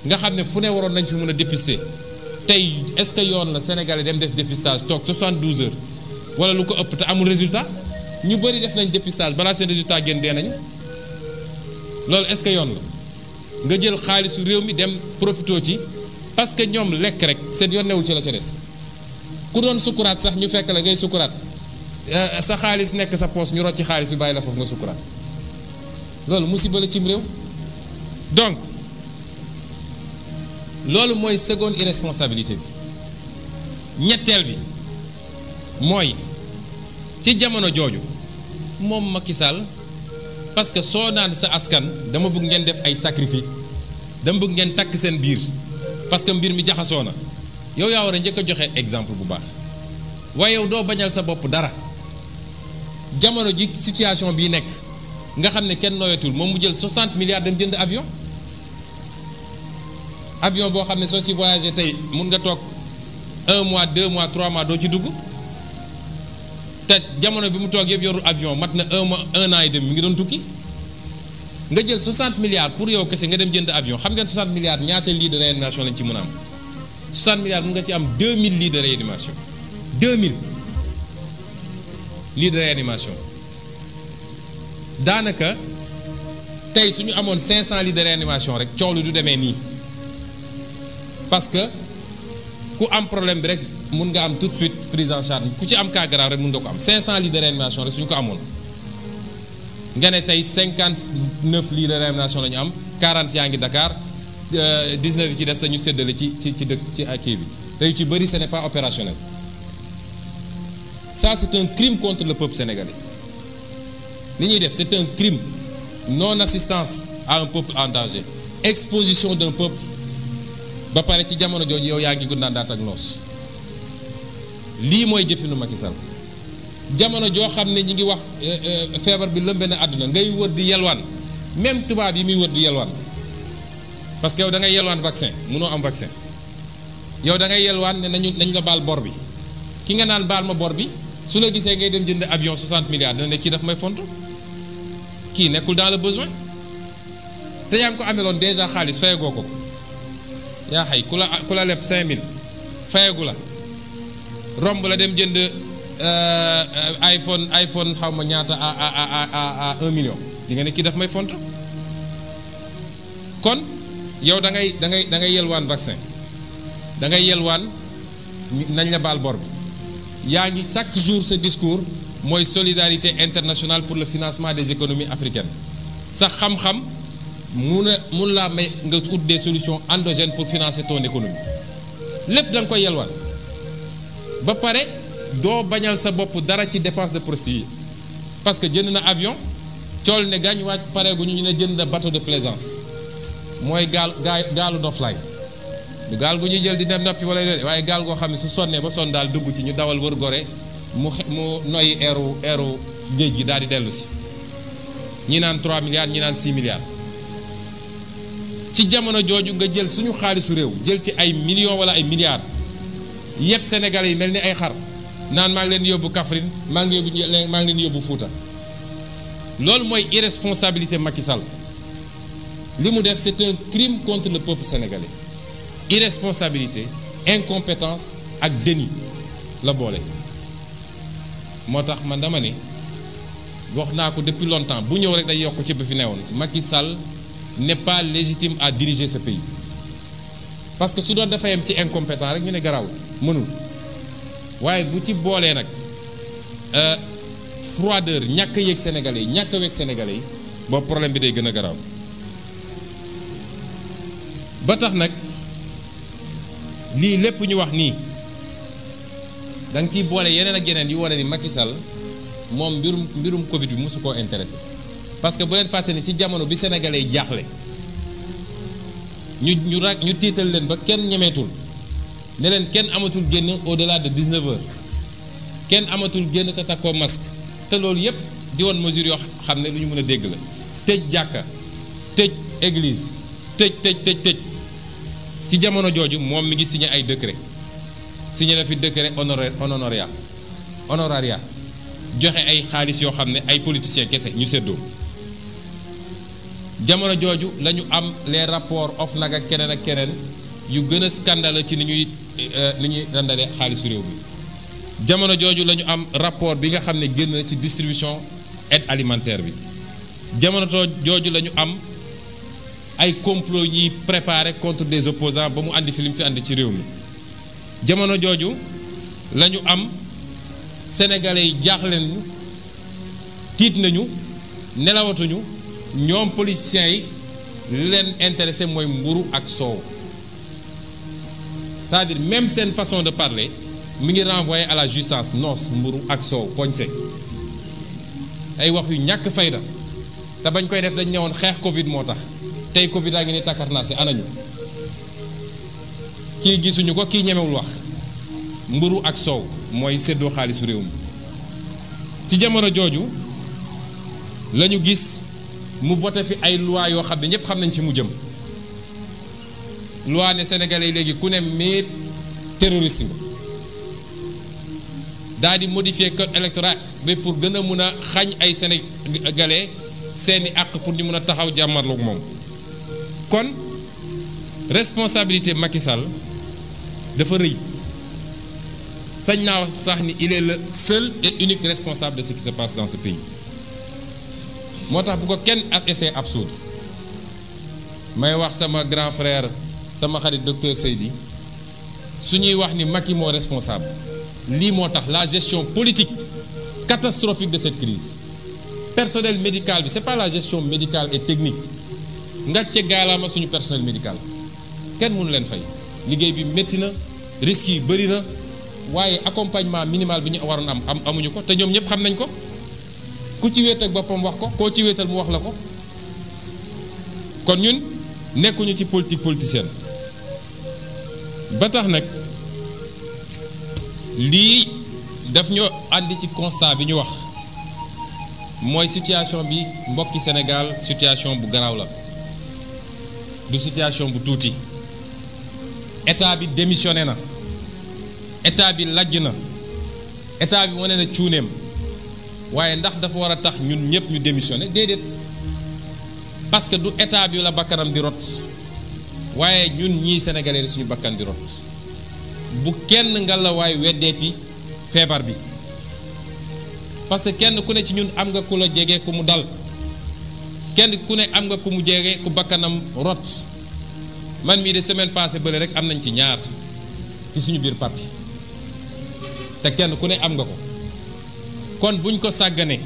nga xam ne fu ne waroon nañ fi mën a dépister. tey est-ce que yoon la Sénégalais dem def dépistage toog 72 heures wala lu ko ëpp te amul résultat ñu bëri def nañ dépistage balaa seen résultat génn dee nañu loolu est-ce que yoon la nga jël xaalisu réew mi dem profitoo ci parce que ñoom lekk rek seen yoon newul ci la ca des ku doon sukuraat sax ñu fekk la ngay sukuraat sa xaalis nekk sa poos ñu rocc ci xaalis bi bàyyi la foofu nga sukuraat loolu musiba la cim réew donc. loolu mooy seconde irresponsabilité bi ñetteel bi mooy ci jamono jooju moom Macky Sall parce que soo naan sa askan dama bëgg ngeen def ay sacrifice dama bëgg ngeen takk seen biir parce que mbir mi jaxasoo na yow yaa war a njëkk a joxe exemple bu baax waaye yow doo bañal sa bopp dara jamono ji situation bii nekk nga xam ne kenn noyatul moom mu jël 60 milliards dem jënd avion boo xam ne soo si voyagé tey mun nga toog 1 mois 2 mois 3 mois doo ci dugg te jamono bi mu toog yëpp yorul avion mat na 1 an et demi mi ngi doon tukki nga jël 60 milliards pour yow kese nga dem jënd avion xam ngeen 60 milliards ñaata lits de réanimation lañ ci mën a am 60 milliards mun nga ci am 2000 lits de réanimation 2000 lits de réanimation daanaka tey su ñu amoon 500 lits de réanimation rek coow lu du demee nii parce que ku am problème bi rek mun nga am tout de suite prise en charge ku ci am cas grave rek mun nga ko am 500 lits de réanimation rek suñu ko amoon nga ne tey 59 lits de réanimation la ñu am 40 yaa ngi Dakar 19 yi ci des dañu séddale ci dëkk ci kii bi te yu ci bëri ce n'est pas opérationnel ça c'est un crime contre le peuple sénégalais li ñuy def c'est un crime non assistance à un peuple en danger exposition d'un peuple ba pare ci jamono jooju yow yaa ngi gundaandaat ak noos lii mooy jëfinu Macky Sall jamono joo xam ne ñi ngi wax feebar bi lëmbe na àdduna ngay wër di yelwaan même tubaab yi muy wër di yelwaan parce que yow da ngay yelwaan vaccin mënoo am vaccin yow da ngay yelwaan ne nañ la baal bor bi ki nga naan baal ma bor bi su la gisee ngay dem jënd avion 60 milliards dina ne kii daf may fontu kii nekkul dans le besoin te yaa ngi ko ameloon déjà xaalis fayagoo ko yaa xay ku la leb 5000 fayagu la romb la dem jënd iPhone xaw ma ñaata à 1 million di nga ne kii daf may fontu kon yow da ngay yelwaan vaccin da ngay yelwaan nañ la baal bor bi yaa ngi chaque jour ce discours mooy solidarité internationale pour le financement des économies africaines sax xam-xam mun laa may nga ut des solutions endogènes pour financer ton économie lépp da nga koy yelwaan ba pare doo bañal sa bopp dara ci dépense de prestige parce que jënd na avion cool ne gaañ wàcc pareegu ñu ne jënd na bateau de plaisance mooy gaalu noflaay du gaal gu ñuy jël di dem noppi wala déedéet waaye gaal goo xam ne su sonnee ba sonn daal dugg ci ñu dawal wër gore mu noyyi eeru géej gi daal di dellu si ñi naan 3 milliards ñi naan 6 milliards ci jamono jooju nga jël suñu xaalisu réew jël ci ay millions wala ay milliards yëpp Sénégalais yi mel ni ay xar naan maa ngi leen yóbbu Kaffrine maa ngi leen yóbbu Fouta loolu mooy irresponsabilité Macky Sall li mu def c'est un crime contre le peuple sénégalais irresponsabilité incompétence ak déni la boole moo tax man dama ne wax naa ko depuis longtemps bu ñëw rek day yokk ci ba fi newoon Macky Sall n'est pas légitime à diriger ce pays parce que su doon dafa yem ci incompétent rek ñu ne garaaw mënul waaye bu ci boolee nag froideur ñàkk a yëg sénégalais yi ñàkk a weg sénégalais yi boobu problème bi day gën a garaaw ba tax nag lii lépp ñu wax nii da nga ciy boole yeneen ak yeneen yu wane ni Macky Sall moom mbirum Covid bi mosu koo intéressé parce que bu leen fàtte ni ci jamono bi sénégalais yi jaaxle ñu tiital leen ba kenn ñemeetul ne leen kenn amatul génn au-delà de 19 heures kenn amatul génn te takkoo masque te loolu yépp di woon mesure yoo xam ne lu ñu mën a dégg la tëj jàkka tëj église tëj ci jamono jooju moom mi ngi signé ay décret signé na fi décret honoraria joxe ay xaalis yoo xam ne ay politiciens kese ñu séddoo jamono jooju la ñu am les rapports OFNAC ak keneen yu gën a scandale ci ni ñuy randale xaalisu réew mi jamono jooju la ñu am rapport bi nga xam ne génn na ci distribution aide alimentaire bi jamono jooju la ñu am ay complot yi préparé contre des opposants ba mu andi fi li mu fi andi ci réew mi jamono jooju la ñu am sénégalais yi jaaxle nañu tiit nañu nelawatuñu ñoom politiciens yi li leen intéressé mooy mburu ak soow c'est-à-dire même seen façon de parler mi ngi renvoyer à la jouissance noos mburu ak soow poñse ay wax yu ñàkk fayda te bañ koy def dañ ñëwoon xeex Covid moo tax tey Covid a ngi ni takkarnaase anañu kii gisuñu ko kii ñemewul wax mburu ak soow mooy séddoo xaalisu réew mi ci jamono jooju la ñu gis mu voté fi ay loi yoo xam ne ñëpp xam nañ fi mu jëm loi ne sénégalais yi léegi ku ne mais terroriste nga daal di modifier code électoral bi pour gën a mun a xañ ay sénégalais seeni àq pour ñu mun a taxaw jàmmarloog moom kon responsabilité Macky Sall dafa rëy sañ naa sax ni il est le seul et unique responsable de ce qui se passe dans ce pays moo tax bu ko kenn ak essai absurde may wax sama grand frère sama xarit docteur Seydi su ñuy wax ni Macky moo responsable lii moo tax la gestion politique catastrophique de cette crise personnel médical bi c'est pas la gestion médicale et technique ngàcce gaalaama suñu personnel médical kenn mënu leen fay liggéey bi métti na risques yi bëri na waaye accompagnement minimal bi ñu waroon am amuñu ko te ñoom ñëpp xam nañ ko ku ci wéet ak boppam wax ko koo ci wéetal mu wax la ko kon ñun nekkuñu ci politique politicienne ba tax nag lii daf ñoo àndi ci constat bi ñu wax mooy situation bi mbokki Sénégal situation bu garaaw la du situation bu tuuti état bi démissionné na état bi lajj na état bi wane na cuuneem waaye ndax dafa war a tax ñun ñëpp ñu démissionné déedéet parce que du état bi la bakkanam di rot waaye ñun ñii sénégalais suñu bakkan di rot bu kenn nga la waay weddeeti feebar bi parce que kenn ku ne ci ñun am nga ku la jege ku mu dal kenn ku ne am nga ku mu jege ku bakkanam rot man mii de semaine passée bële rek am nañ ci ñaar ci suñu biir parti te kenn ku ne am nga ko kon buñ ko sàggane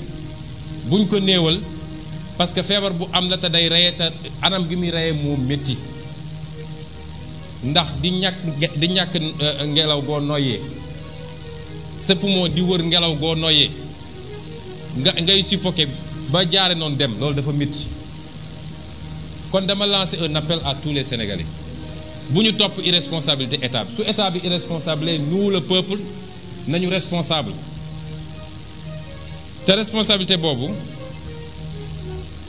buñ ko néewal parce que feebar bu am la te day reye te anam gi muy reye moo métti ndax di ñàkk ngelaw goo noyyee sa poumon di wër ngelaw goo noyyee ngay suffoqué ba jaare noonu dem loolu dafa métti kon dama lancer un appel à tous les Sénégalais bu ñu topp irresponsabilité état bi su état bi irresponsable nous le peuple nañu responsable te responsabilité boobu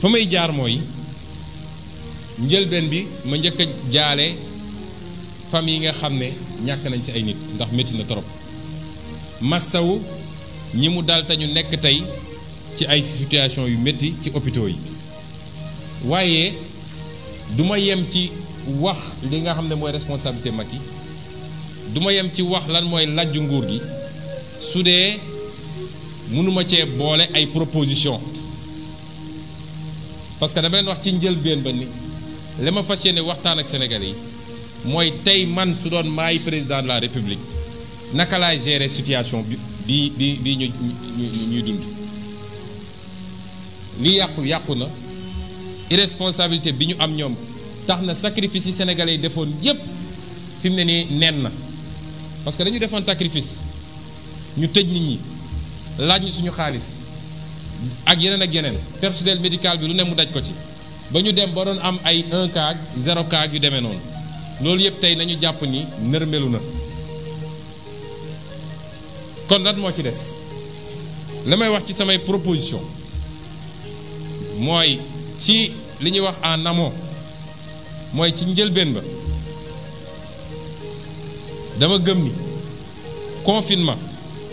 fa may jaar mooy njëlbeen bi ma njëkk a jaale famille yi nga xam ne ñàkk nañ ci ay nit ndax métti na trop massawu ñi mu dal te ñu nekk tey ci ay situation yu métti ci hôpitaux yi waaye du ma yem ci wax li nga xam ne mooy responsabilité Macky du ma yem ci wax lan mooy lajju nguur gi su dee mënuma cee boole ay proposition parce que dama leen wax ci njëlbéen ba ni li ma fas yéene waxtaan ak Sénégalais yi mooy tey man su doon maay président de la République naka laay gérer situation bi ñuy dund li yàqu na irresponsabilité bi ñu am ñoom tax na sacrifice yi Sénégalais yi defoon yépp fi mu ne nii nen na parce que dañu defoon sacrifice ñu tëj nit ñi laaj ñu suñu xaalis ak yeneen personnel médical bi lu ne mu daj ko ci ba ñu dem ba doon am ay 1 cas 0 cas yu demee noonu loolu yëpp tey nañu jàpp ni nërmelu na kon lan moo ci des la may wax ci samay proposition mooy ci li ñuy wax en amont mooy ci njëlbeen ba dama gëm ni confinement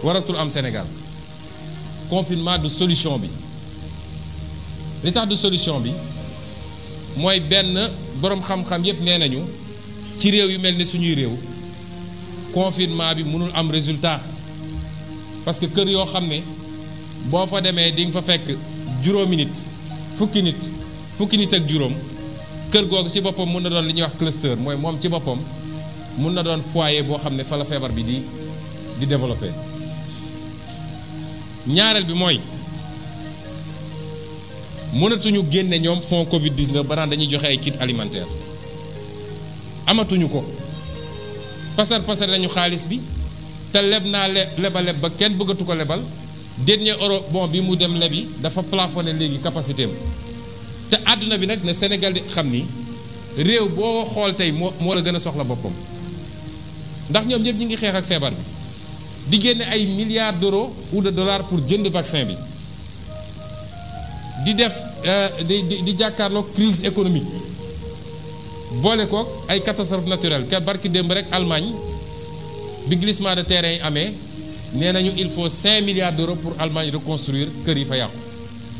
waratul am Sénégal confinement du solution bi li tax du solution bi mooy benn boroom xam-xam yépp nee nañu ci réew yu mel ni suñuy réew confinement bi mënul am résultat parce que kër yoo xam ne boo fa demee di nga fa fekk juróomi nit fukki nit ak juróom kër googu ci boppam mën na doon li ñuy wax cluster mooy moom ci boppam mën na doon foyer boo xam ne fa la feebar bi di développer ñaareel bi mooy mënatuñu génne ñoom fonds Covid 19 ba naan dañuy joxe ay kit alimentaire amatuñu ko pasar nañu xaalis bi te leb naa leb ba kenn bëggatu ko lebal dernier euro bon bi mu dem lebi dafa plafonné léegi capacité am te àdduna bi nag ne Sénégal di xam ni réew boo xool tey moo la gën a soxla boppam ndax ñoom ñëpp ñi ngi xeex ak feebar bi di génne ay milliards d'euros ou de dollars pour jënd vaccin bi di def di jàkkaarloo crise économique boole kook ay catastrophe naturelle ka barki démb rek Allemagne bi glissement de terrain yi amee nee nañu il faut 5 milliards d'euros pour Allemagne reconstruire kër yi fa yàqu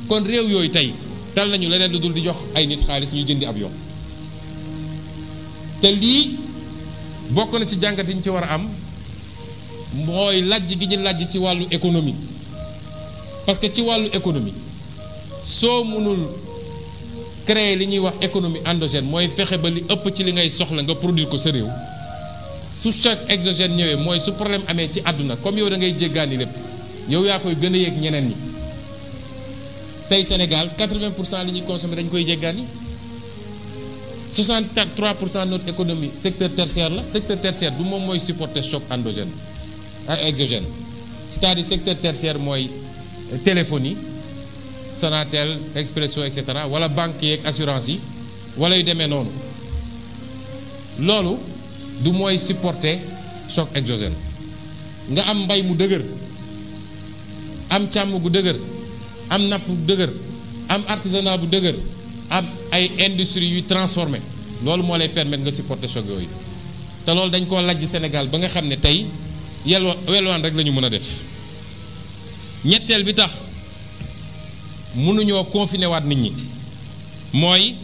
kon réew yooyu tey tal nañu leneen lu dul di jox ay nit xaalis ñuy jëndi avion te lii bokk na ci jàngat yi ñu ci war a am mooy lajj gi ñu lajj ci wàllu économie parce que ci wàllu économie soo mënul créer li ñuy wax économie endogène mooy fexe ba li ëpp ci li ngay soxla nga produire ko sa réew su choc exogène ñëwee mooy su problème amee ci àdduna comme yow da ngay jéggaani lépp yow yaa koy gën a yëg ñeneen ñi tey Sénégal 80% li ñuy consommer dañ koy jéggaani 63% notre économie secteur tertiaire la secteur tertiaire du moom mooy supporter choc endogène exogène c'est-à-dire secteur tertiaire mooy téléphonie Sonatel Expresso et cetera wala banque yeeg assurance yi wala yu demee noonu loolu du mooy supporter choc exogène nga am mbay mu dëgër am càmm gu dëgër am napp bu dëgër am artisanat bu dëgër am ay industrie yuy transformé loolu moo lay permettre nga supporter choc yooyu te loolu dañ koo lajj Sénégal ba nga xam ne tey welwaan rek la ñu mën a def ñetteel bi tax mënuñoo confiner waat nit ñi mooy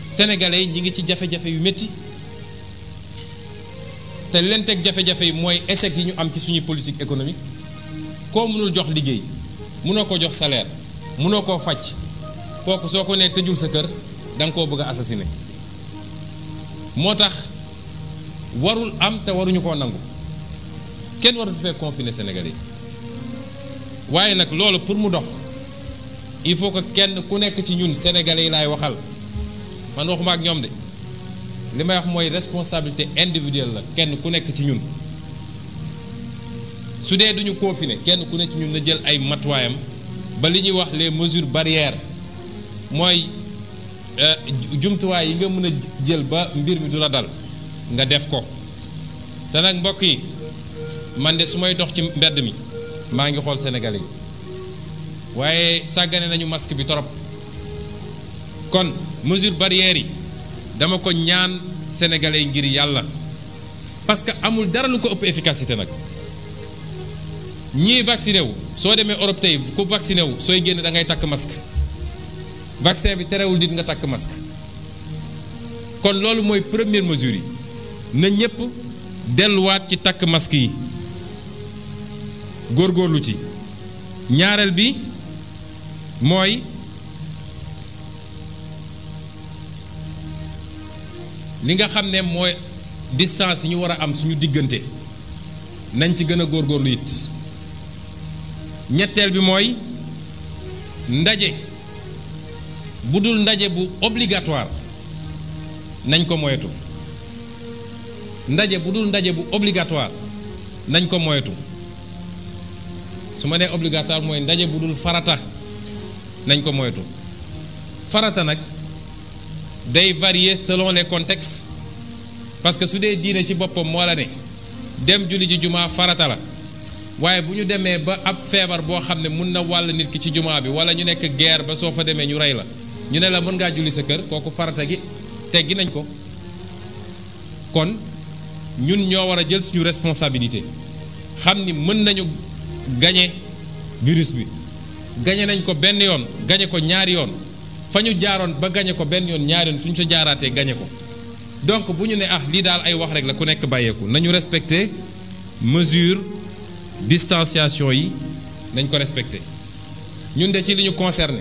sénégalais yi ñi ngi ci jafe-jafe yu métti te leen teg jafe-jafe yi mooy échec yi ñu am ci suñuy politique économique koo mënul jox liggéey mënoo ko jox salaire mënoo koo faj kooku soo ko nee tëjul sa kër da nga koo bëgg a assassiner moo tax warul am te waruñu koo nangu kenn warul fee confiner sénégalais yi waaye nag loolu pour mu dox il faut que kenn ku nekk ci ñun sénégalais yi laay waxal man waxuma ak ñoom de li may wax mooy responsabilité individuelle la kenn ku nekk ci ñun su dee duñu confiner kenn ku nekk ci ñun na jël ay matuwaayam ba li ñuy wax les mesures barrières mooy jumtuwaay yi nga mën a jël ba mbir mi du la dal nga def ko te nag mbokk yi man de su may dox ci mbedd mi maa ngi xool sénégalais yi waaye sàggane nañu masque bi torop kon mesure barrières yi dama ko ñaan sénégalais yi ngir yàlla parce que amul dara lu ko ëpp efficacité nag ñii vacciné wu soo demee Europe tey ku vacciné wu sooy génn da ngay takk masque vaccin bi terewul nit nga takk masque kon loolu mooy première mesure yi na ñëpp delluwaat ci takk masque yi góorgóorlu ci ñaareel bi mooy li nga xam ne mooy distance yi ñu war a am suñu diggante nañ ci gën a góorgóorlu it ñetteel bi mooy ndaje bu dul ndaje bu obligatoire nañ ko moytu ndaje bu dul ndaje bu obligatoire nañ ko moytu su ma nee obligatoire mooy ndaje bu dul farata nañ ko moytu farata nag day varier selon les contextes parce que su dee diine ci boppam moo la ne dem julli ji jumaa farata la waaye bu ñu demee ba ab feebar boo xam ne mun na wàll nit ki ci jumaa bi wala ñu nekk guerre ba soo fa demee ñu rey la ñu ne la mën ngaa julli sa kër kooku farata gi teggi nañ ko kon ñun ñoo war a jël suñu responsabilité xam ni mën nañu gañe virus bi gañe nañ ko benn yoon gañe ko ñaari yoon fa ñu jaaroon ba gañe ko benn yoon ñaari yoon suñu sa jaaraatee gañe ko donc bu ñu ne lii daal ay wax rek la ku nekk bàyyeeku nañu respecter mesure distanciation yi nañ ko respecter ñun de ci li ñu concerné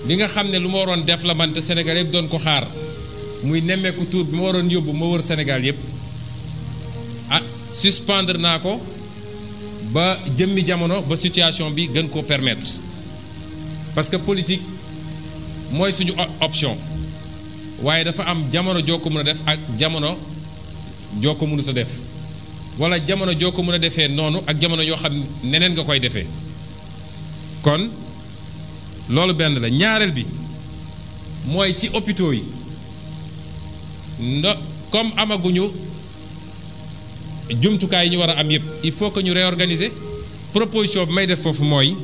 li nga xam ne lu ma waroon def la man te Sénégal yëpp doon ko xaar muy nemmeeku tour bi ma waroon yóbbu ma wër Sénégal yëpp suspendre naa ko ba jëmmi jamono ba situation bi gën koo permettre parce que politique mooy suñu option waaye dafa am jamono joo ko mën a def ak jamono joo ko mënut a def wala jamono joo ko mën a defee noonu ak jamono yoo xam neneen nga koy defee kon loolu benn la ñaareel bi mooy ci hôpitaux yi comme amaguñu jumtukaay yi ñu war a am yëpp il faut que ñu réorganiser. Proposition bi may def foofu mooy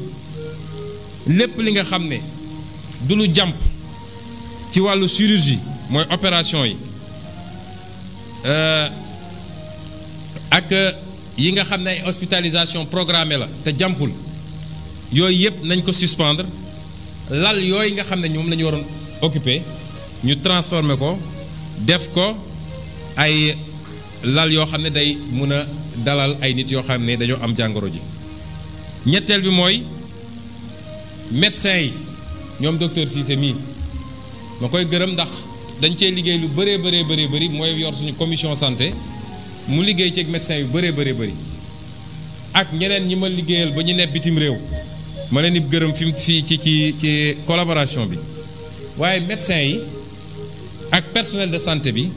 lépp li nga xam ne du lu jàmp ci wàllu chirurgie mooy opération yi ak yi nga xam ne ay hospitalisation programmée la te jàmpul yooyu yëpp nañ ko suspendre lal yooyu nga xam ne ñoom la ñu waroon occuper ñu transformer ko def ko ay lal yoo xam ne day mun a dalal ay nit yoo xam ne dañoo am jàngoro ji. ñetteel bi mooy médecin yi ñoom docteur Cissé mii ma koy gërëm ndax dañ cee liggéey lu bëri mooy yor suñu commission santé mu liggéey ci ak médecin yu bëri ak ñeneen ñi ma liggéeyal ba ñu ne bitim réew ma leen di gërëm fii ci collaboration bi waaye médecin yi ak personnel de santé bi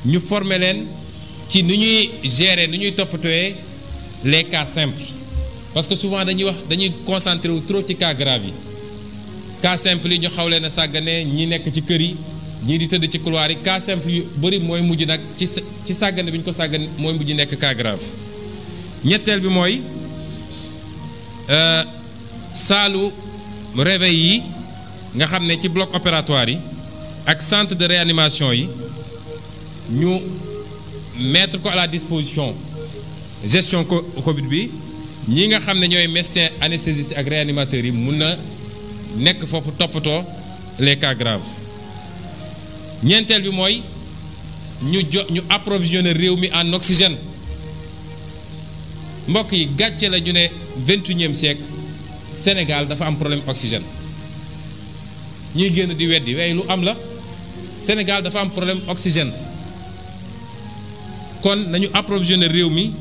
ñu former leen ci nu ñuy gérer nu ñuy toppatooyee les cas simples. Parce que souvent dañuy concentré wu trop ci cas grave yi cas simple yi ñu xaw leen a sàggane ñi nekk ci kër yi ñii di tëdd ci couloir yi cas simple yu bëri mooy mujj nag ci sàggane bi ñu ko sàggane mooy mujj nekk cas grave. ñetteel bi mooy saalu réveil yi nga xam ne ci bloc opératoire yi ak centre de réanimation yi ñu mettre ko à la disposition gestion Covid bi. ñi nga xam ne ñooy médecin anesthésiste ak réanimateurs yi mun na nekk foofu toppatoo les cas graves ñeenteel bi mooy ñu approvisionner réew mi en oxygène mbokk yi gàcce la ñu ne 21e siècle Sénégal dafa am problème oxygène ñuy génn di weddi waaye lu am la Sénégal dafa am problème oxygène kon nañu approvisionner réew mi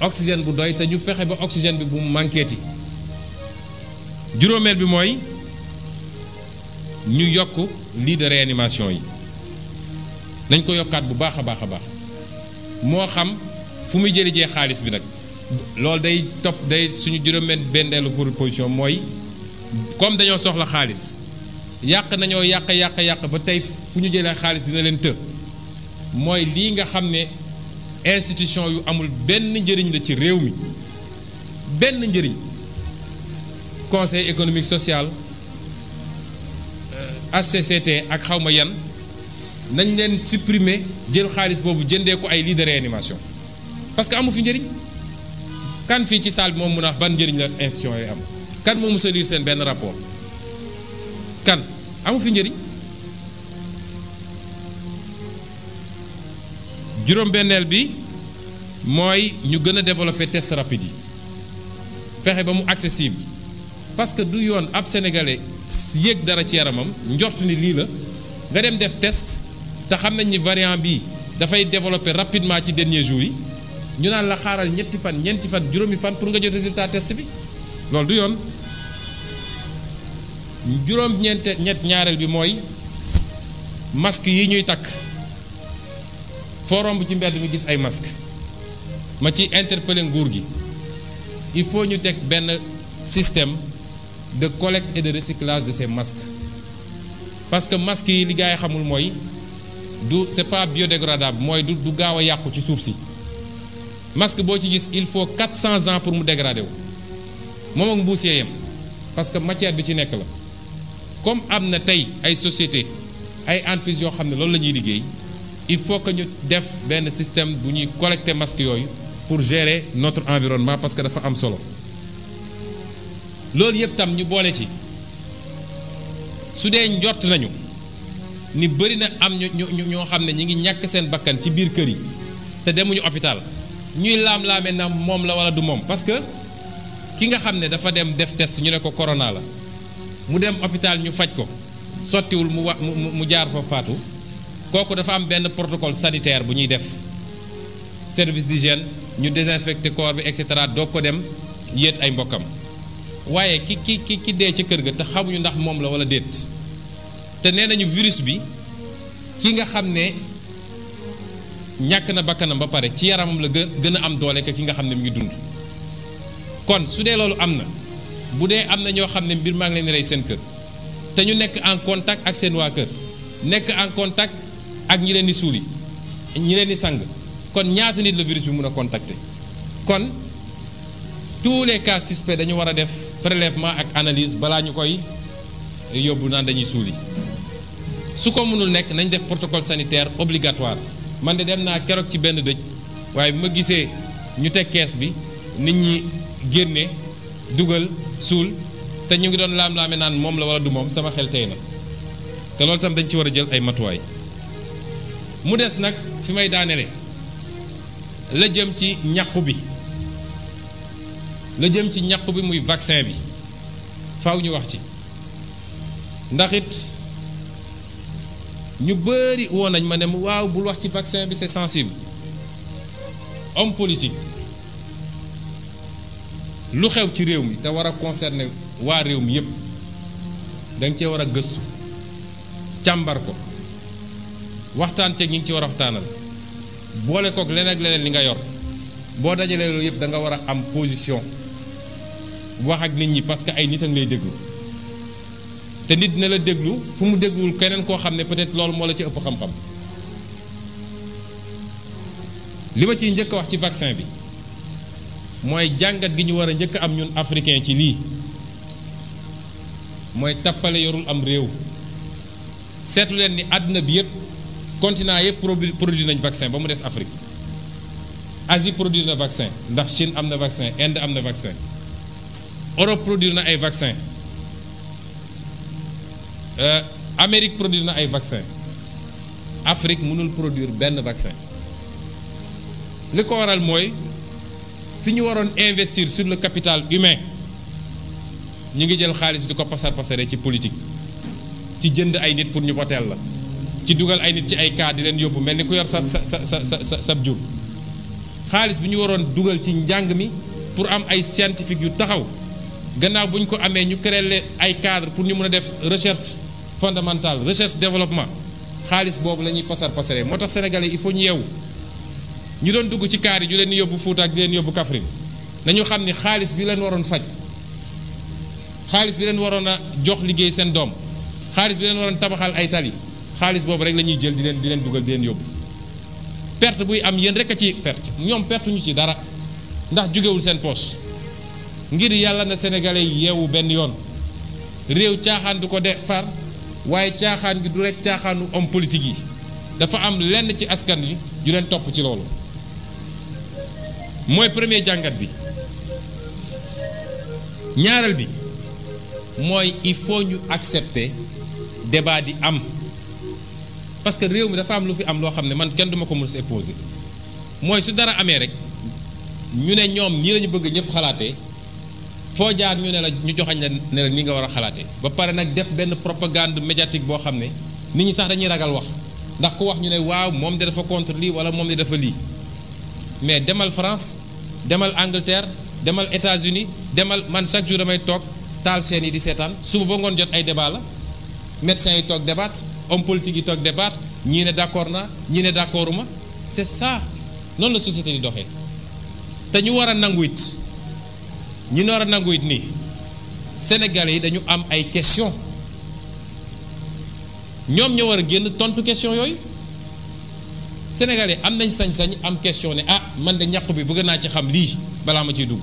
oxygène bu doy te ñu fexe ba oxygène bi bu mu manqueeti juróomeel bi mooy ñu yokk lit de réanimation yi nañ ko yokkaat bu baax a baax moo xam fu muy jëli jee xaalis bi nag loolu day suñu juróom-benneelu proposition mooy comme dañoo soxla xaalis yàq ba tey fu ñu jëlee xaalis dina leen të mooy lii nga xam ne institution yu amul benn njëriñ la ci réew mi benn njëriñ conseil économique social HCCT ak xawma yan nañ leen supprimer jël xaalis boobu jëndee ko ay lits de réanimation parce que amu fi njëriñ kan fii ci salle bi moom mun a wax ban njëriñ la institution yooyu am kan moo mës a lire seen benn rapport kan amu fi njëriñ. juróom-benneel bi mooy ñu gën a développer test rapide yi fexe ba mu accessible parce que du yoon ab sénégalais yéeg dara ci yaramam njort ni lii la nga dem def test te xam nañ ni variant bi dafay développer rapidement ci dernier jour yi ñu naan la xaaral ñetti fan ñeenti fan juróomi fan pour nga jot résultat test bi loolu du yoon. ñaareel bi mooy masque yi ñuy takk. foo romb ci mbedd mi gis ay masque ma ci interpeller nguur gi il faut ñu teg benn système de collecte et de recyclage de ces masques parce que masques yi li gaa yi xamul mooy c'est pas biodégradable mooy du gaaw a yàqu ci suuf si masque boo ci gis il faut 400 ans pour mu dégrader wu moom ak mbuus yee yem parce que matière bi ci nekk la comme am na tey ay société ay entreprises yoo xam ne loolu la ñuy liggéey il faut que ñu def benn système bu ñuy collecter masques yooyu pour gérer notre environnement parce que dafa am solo loolu yëpp tam ñu boole ci su dee njort nañu ni bëri na am ñoo xam ne ñi ngi ñàkk seen bakkan ci biir kër yi te demuñu hôpital ñuy laam-laamee na moom la wala du moom parce que ki nga xam ne dafa dem def test ñu ne ko corona la mu dem hôpital ñu faj ko sottiwul mu jaar fa faatu kooku dafa am benn protocole sanitaire bu ñuy def service d'hygiène ñu désinfecté corps bi et cetera doo ko dem yéet ay mbokkam waaye ki dee ci kër ga te xamuñu ndax moom la wala déet te nee nañu virus bi ki nga xam ne ñàkk na bakkanam ba pare ci yaramam la gën a am doole que ki nga xam ne mu ngi dund kon su dee loolu am na bu dee am na ñoo xam ne mbir maa ngi leen rey seen kër te ñu nekk en contact ak seen waa kër nekk en contact ak ñi leen di suuli ñi leen di sang kon ñaata nit la virus bi mun a contacter kon tous les cas suspects dañu war a def prélèvement ak analyse balaa ñu koy yóbbu naan dañuy suuli su ko mënul nekk nañ def protocole sanitaire obligatoire man de dem naa keroog ci benn dëj waaye bi ma gisee ñu teg kees bi nit ñi génne dugal suul te ñu ngi doon laam-laame naan moom la wala du moom sama xel tey na te loolu tam dañ ci war a jël ay matuwaay mu des nag fi may daanele la jëm ci ñàqu bi muy vaccin bi faaw ñu wax ci ndax it ñu bëri woon nañ ma ne waaw bul wax ci vaccin bi c'est sensible homme politique lu xew ci réew mi te war a concerner waa réew mi yépp danga cee war a gëstu càmbar ko waxtaan ceeg ñi ngi ci war a waxtaanal boole kook leneen ak leneen li nga yor boo dajalee loolu yépp da nga war a am position wax ak nit ñi parce que ay nit a ngi lay déglu te nit na la déglu fu mu dégluwul keneen koo xam ne peut-être loolu moo la ci ëpp xam-xam li ma ciy njëkk a wax ci vaccin bi mooy jàngat gi ñu war a njëkk am ñun africain ci lii mooy tappale yorul am réew seetlu leen ni àdduna bi yépp continent yépp produit nañ vaccin ba mu des Afrique Asie produit na vaccin ndax Chine am na vaccin Inde am na vaccin Europe produire na ay vaccin Amérique produire na ay vaccin Afrique mënul produire benn vaccin li ko waral mooy fi ñu waroon investir sur le capital humain ñu ngi jël xaalis di ko pasare ci politique ci jënd ay nit pour ñu voteel la ci dugal ay nit ci ay cas di leen yóbbu mel ni ku yor sa jur xaalis bi ñu waroon dugal ci njàng mi pour am ay scientifique yu taxaw gannaaw bu ñu ko amee ñu créer leen ay cadre pour ñu mën a def recherche fondamentale recherche développement xaalis boobu la ñuy pasare moo tax sénégalais il faut ñu yeewu ñu doon dugg ci kaar yi ñu leen di yóbbu Fuuta ak di leen yóbbu Kaffrine nañu xam ni xaalis bi leen waroon faj xaalis bi leen waroon a jox liggéey seen doom xaalis bi leen waroon tabaxal ay tali xaalis boobu rek la ñuy jël di leen dugal di leen yóbbu perte buy am yéen rek a ci perte ñoom perte ñu ci dara ndax jógewul seen poche ngir yàlla na sénégalais yi yeewu benn yoon réew caaxaan du ko defar waaye caaxaan gi du rek caaxaanu homme politique yi dafa am lenn ci askan wi yu leen topp ci loolu mooy premier jàngat bi ñaareel bi mooy il faut ñu accepter débat di am parce que réew mi dafa am lu fi am loo xam ne man kenn duma ko mën a poser mooy su dara amee rek ñu ne ñoom ñii lañu bëgg ñëpp xalaatee foo jaar ñu ne la ñu joxañ la ne la ni nga war a xalaatee ba pare nag def benn propagande médiatique boo xam ne nit ñi sax dañuy ragal wax ndax ku wax ñu ne waaw moom de dafa contre lii wala moom de dafa lii mais demal France demal Angleterre demal États-Unis demal man chaque jour damay toog taal chaîne yi di seetaan suba ba ngoon jot ay débat la médecins yi toog débat homme politique yi toog débat ñii ne d'accord na ñii ne d'accorduma c'est ça noonu la société di doxee te ñu war a nangu it ñi war a nangu it nii Sénégalais yi dañu am ay questions ñoom ñoo war a génn tontu question yooyu Sénégalais am nañ sañ-sañ am question ne ah man de ñàkk bi bëgg naa ci xam lii balaa ma ciy dugg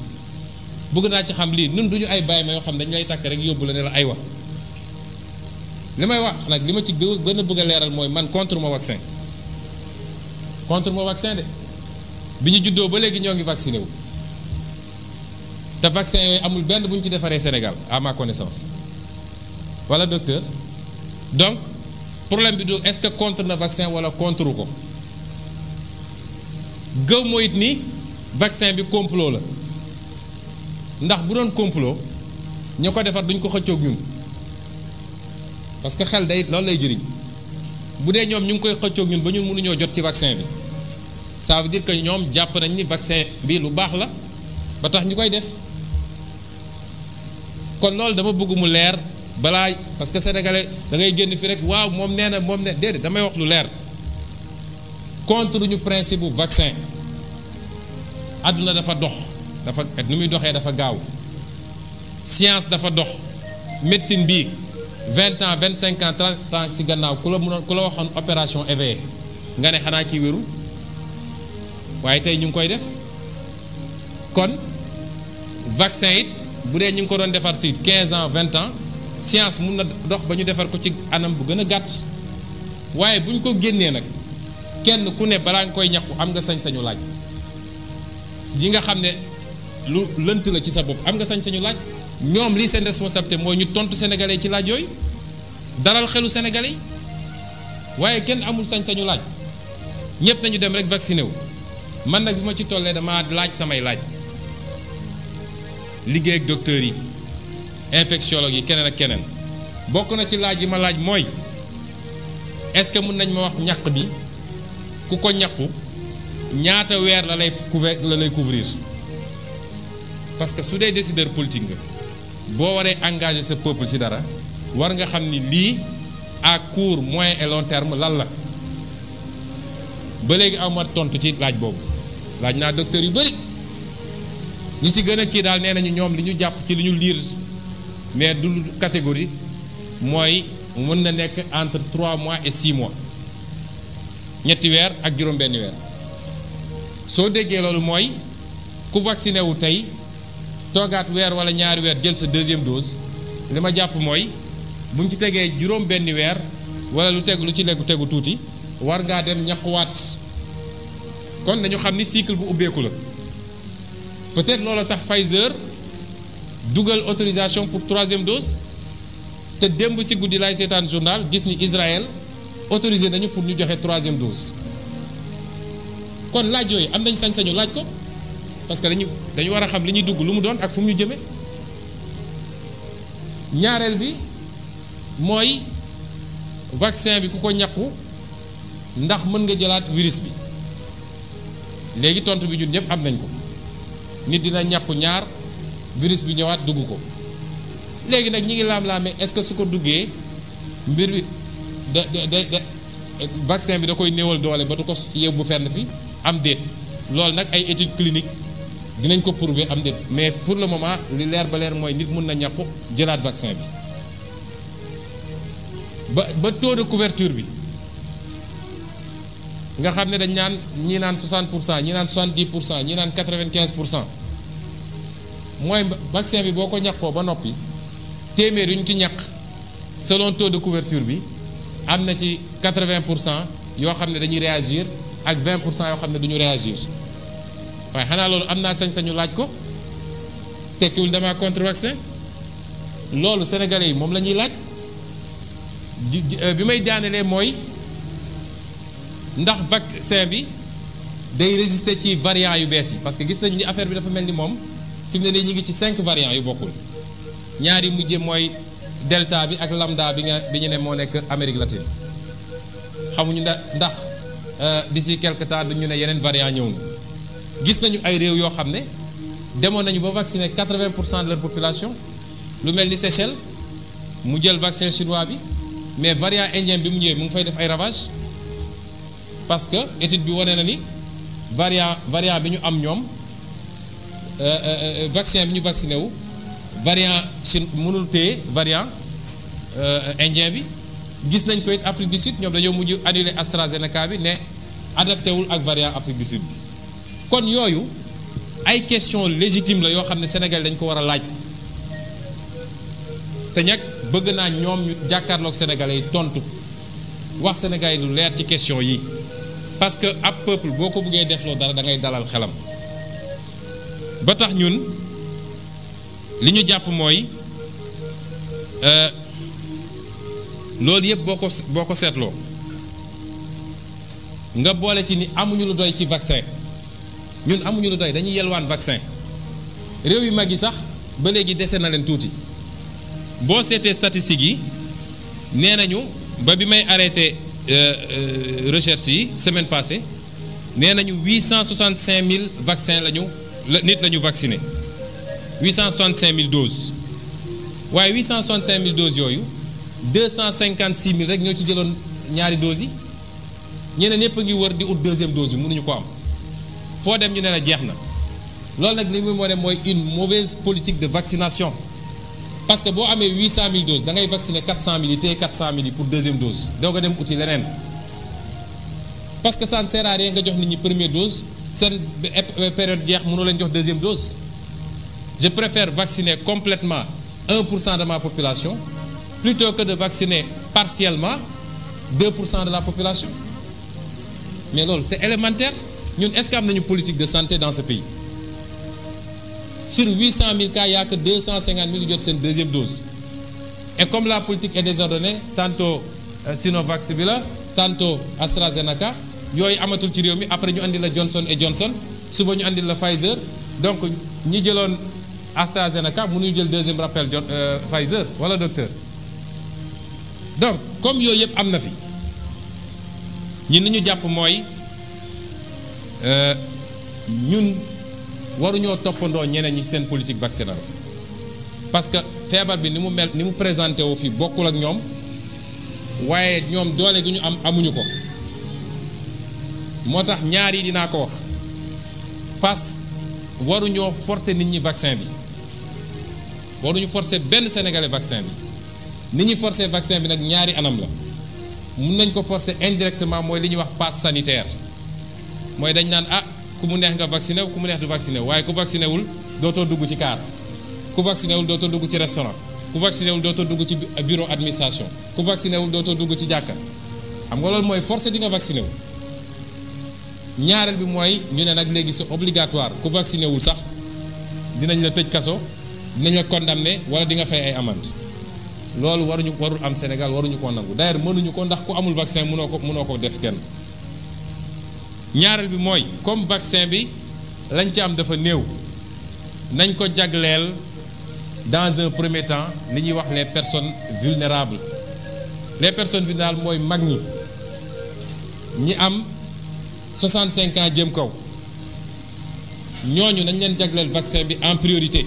bëgg naa ci xam lii ñun duñu ay bàyyi ma yoo xam ne dañ lay takk rek yóbbu la ne la ay wax li may wax nag li ma ci gën a bëgg a leeral mooy man contre ma vaccin de bi ñu juddoo ba léegi ñoo ngi vacciné wu te vaccin yooyu amul benn bu ñu ci defaree Sénégal à ma connaissance wala docteur donc problème bi du est-ce que contre na vaccin wala contre ko gëw mooy it ni vaccin bi complot la ndax bu doon complot ñoo ko defar duñ ko xëccoog ñun parce que xel day loolu lay jëriñ bu dee ñoom ñu ngi koy xëccoog ñun ba ñun mënuñoo jot ci vaccin bi ça veut dire que ñoom jàpp nañ ni vaccin bi lu baax la ba tax ñu koy def kon loolu dama bëgg mu leer balaa parce que sénégalais da ngay génn fi rek waaw moom nee na moom ne déedéet damay wax lu leer contre ñu principe bu vaccin àdduna dafa dox dafa nu muy doxee dafa gaaw science dafa dox médecine bii 20 ans 25 ans 30 ans ci gannaaw ku la waxoon opération éveillé nga ne xanaa kii wérul waaye tey ñu ngi koy def kon vaccin it bu dee ñu ngi ko doon defar si 15 ans 20 ans science mun na dox ba ñu defar ko ci anam bu gën a gàtt waaye bu ñu ko génnee nag kenn ku ne balaa nga koy ñàkku am nga sañ-sañu laaj yi nga xam ne lu lënt la ci sa bopp am nga sañ-sañu laaj ñoom lii seen responsabilité mooy ñu tontu sénégalais ci laaj yooyu dalal xelu sénégalais yi waaye kenn amul sañ-sañu laaj ñëpp nañu dem rek vacciné wu man nag bi ma ci tollee dama laaj samay laaj liggéey ak docteurs yi infectiologue yi keneen ak keneen bokk na ci laaj yi ma laaj mooy est-ce que mën nañ ma wax ñàq bi ku ko ñàqu ñaata weer la lay couvrir parce que su dee décideur politique nga boo waree engager sa peuple ci dara war nga xam ni lii à court moyen et long terme lan la ba léegi awma tontu ci laaj boobu laaj naa docteur yu bari ñi ci gën a kii daal nee nañu ñoom li ñu jàpp ci li ñu liir mais du catégorie mooy mën na nekk entre 3 mois et 6 mois ñetti weer ak juróom-benni weer soo déggee loolu mooy ku vacciné wu tey toogaat weer wala ñaari weer jël sa deuxième dose li ma jàpp mooy bu ñu ci tegee juróom-benni weer wala lu ci tegu tuuti war ngaa dem ñaquwaat kon dañu xam ni cycle bu ubbeeku la peut-être loolu tax Pfizer dugal autorisation pour 3e dose te démb si guddi laay seetaan journal gis ni Israël autorisé nañu pour ñu joxe 3e dose kon laaj yooyu am nañ sañ-sañu laaj ko parce que dañu war a xam li ñuy dugg lu mu doon ak fu mu ñu jëme ñaareel bi mooy vaccin bi ku ko ñàkku ndax mën nga jëlaat virus bi léegi tontu bi ñun ñëpp am nañ ko nit dina ñàkku ñaar virus bi ñëwaat dugg ko léegi nag ñi ngi laam-laamee est-ce que su ko duggee mbir bi vaccin bi da koy néewal doole ba du ko yóbbu fenn fi am déet loolu nag ay études cliniques dinañ ko prouver am déet mais pour le moment li leer ba leer mooy nit mun na ñàkku jëlaat vaccin bi ba taux de couverture bi nga xam ne dañ naan ñii naan 60% ñii naan 70% ñii naan 95% mooy vaccin bi boo ko ñàkkoo ba noppi téeméer yu ñu ci ñàkk selon taux de couverture bi am na ci 80% yoo xam ne dañuy réagir ak 20% yoo xam ne duñu réagir waaye xanaa loolu am naa sañ-sañu laaj ko tekkiwul dama contre vaccin loolu sénégalais yi moom la ñuy laaj bi may daanelee mooy ndax vaccin bi day résister ci variant yu bees yi parce que gis nañu ni affaire bi dafa mel ni moom fi mu ne nii ñu ngi ci 5 variants yu bokkul ñaari mujje mooy delta bi ak lambda bi ñu ne moo nekk Amérique latine xamuñu ndax d'ici quelque temps duñu ne yeneen variant ñëw na gis nañu ay réew yoo xam ne demoon nañu ba vacciner 80% de leur population lu mel ni Seychelles mu jël vaccin chinois bi mais variant indien bi mu ñëwee mu ngi fay def ay ravages parce que étude bi wane na ni variant bi ñu am ñoom vaccin bi ñu vacciné wu variant Chine mënul téye variant indien bi gis nañ ko it Afrique du Sud ñoom dañoo mujj annulé AstraZeneca bi ne adapté wul ak variant Afrique du Sud bi kon yooyu ay question légitime la yoo xam ne Sénégal dañ ko war a laaj te ñag bëgg naa ñoom ñu jàkkaarloog sénégalais yi tontu wax sénégalais yi lu leer ci question yi parce que ab peuple boo ko bëggee defloo dara da ngay dalal xelam ba tax ñun li ñu jàpp mooy loolu yëpp boo ko seetloo nga boole ci ni amuñu lu doy ci vaccin ñun amuñu lu doy dañuy yelwaan vaccin réew yu mag yi sax ba léegi dese na leen tuuti boo seetee statistiques yi nee nañu ba bi may arrêté recherche yi semaine passée nee nañu 865 000 vaccins nit la ñu vacciné 865 000 doses waaye 865 000 doses yooyu 256 000 rek ñoo ci jëloon ñaari doses yi ñeneen ñëpp a ngi wër di ut deuxième dose bi mënuñu ko am foo dem ñu ne la jeex na loolu nag li muy wane mooy une mauvaise politique de vaccination parce que boo amee 800 000 doses da ngay vacciner 400 000 yi téye 400 000 yi pour deuxième dose doo ko dem uti leneen parce que ça ne sert à rien nga jox nit ñi première dose seen période jeex mënoo leen jox deuxième dose. Je préfère vacciner complètement 1% de ma population plutôt que de vacciner partiellement 2% de la population. Mais loolu c'est élémentaire. Ñun est-ce que am nañu politique de santé dans ce pays? Sur 800 000 cas, il n'y a que 250 000 qui ont une deuxième dose. Et comme la politique est désordonnée, tantôt Sinovac bi la, tantôt AstraZeneca, yooyu amatul ci réew mi après ñu andi la Johnson & Johnson, suba ñu andi la Pfizer. Donc ñi jëloon AstraZeneca mënuñu jël deuxième rappel Pfizer wala docteur. Donc comme yooyu yëpp am na fi ñun li ñu jàpp mooy ñun waruñoo toppandoo ñeneen ñi seen politique vaccinale parce que feebar bi ni mu mel ni mu présenté wu fi bokkul ak ñoom waaye ñoom doole gi ñu am amuñu ko moo tax ñaar yi dinaa ko wax parce que waruñoo forcer nit ñi vaccin bi waruñu forcer benn sénégalais vaccin bi ni ñuy forcer vaccin bi nag ñaari anam la mun nañ ko forcer indirectement mooy li ñuy wax passe sanitaire mooy dañ naan ku mu neex nga vacciné wu ku mu neex du vacciné waaye ku vacciné wul dootoo dugg ci car ku vacciné wul dootoo dugg ci restaurant ku vacciné wul dootoo dugg ci bureau administration ku vacciné wul dootoo dugg ci jàkka xam nga loolu mooy forcé di nga vacciné wu ñaareel bi mooy ñu ne nag léegi c'est obligatoire ku vacciné wul sax dinañ la tëj kaso dinañ la condamné wala di nga fay ay amende loolu warul am Sénégal waruñu koo nangu d'ailleurs mënuñu ko ndax ku amul vaccin mënoo ko def kenn. ñaareel bi mooy comme vaccin bi lañ ci am dafa néew nañ ko jagleel dans un premier temps li ñuy wax les personnes vulnérables mooy mag ñi am 65 ans jëm kaw ñooñu nañ leen jagleel vaccin bi en priorité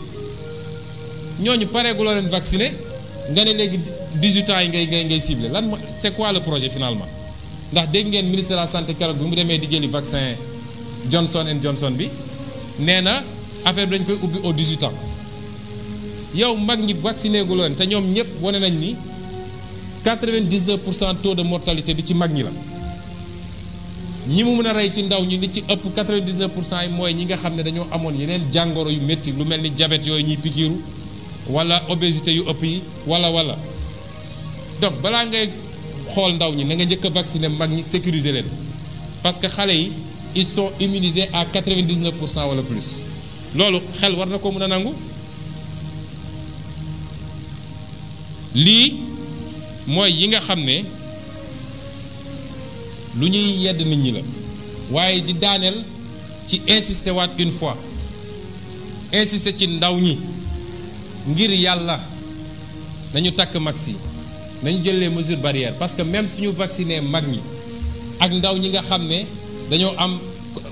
ñooñu pareeguloo leen vacciner nga ne léegi 18 ans yi ngay ciblé lan c'est quoi le projet finalement. ndax dégg ngeen ministre de la santé keroog bi mu demee di jëli vaccin Johnson & Johnson bi nee na affaire bi dañ koy ubbi aux 18 ans yow mag ñi vacciné gu leen te ñoom ñëpp wane nañ ni 99% taux de mortalité bi ci mag ñi la ñi mu mën a rey ci ndaw ñi li ci ëpp 99% yi mooy ñi nga xam ne dañoo amoon yeneen jàngoro yu métti lu mel ni diabète yooyu ñuy pikiiru wala obésité yu ëpp yi wala donc balaa ngay xool ndaw ñi na nga njëkk a vacciner mag ñi sécuriser leen parce que xale yi ils sont immunisés à 99% wala plus loolu xel war na ko mën a nangu lii mooy yi nga xam ne lu ñuy yedd nit ñi la waaye di daaneel ci insister waat une fois insister ci ndaw ñi ngir yàlla nañu takk max yi nañu jël les mesures barrières parce que même suñu vacciner mag ñi ak ndaw ñi nga xam ne dañoo am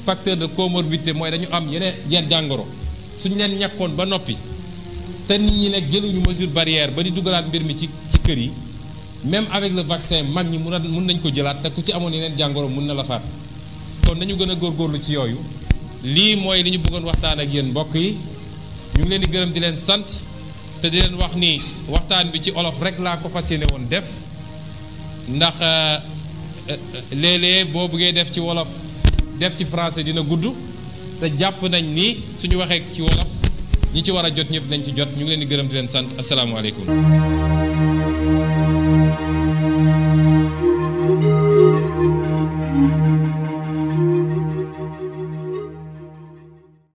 facteur de comorbidité mooy dañu am yeneen jàngoro suñu leen ñàkkoon ba noppi te nit ñi nag jëluñu mesure barrière ba di dugalaat mbir mi ci kër yi même avec le vaccin mag ñi mun nañ ko jëlaat te ku ci amoon yeneen jàngoro mun na la faat kon nañu gën a góorgóorlu ci yooyu lii mooy li ñu bëggoon waxtaan ak yéen mbokk yi ñu ngi leen di gërëm di leen sant te di leen wax ni waxtaan bi ci olof rek laa ko fas yéene woon def ndax léeg-léeg boo bëggee def ci wolof def ci français dina gudd te jàpp nañ ni suñu waxee ci wolof ñi ci war a jot ñëpp nañ ci jot ñu ngi leen di gërëm di leen sant asalaamaaleykum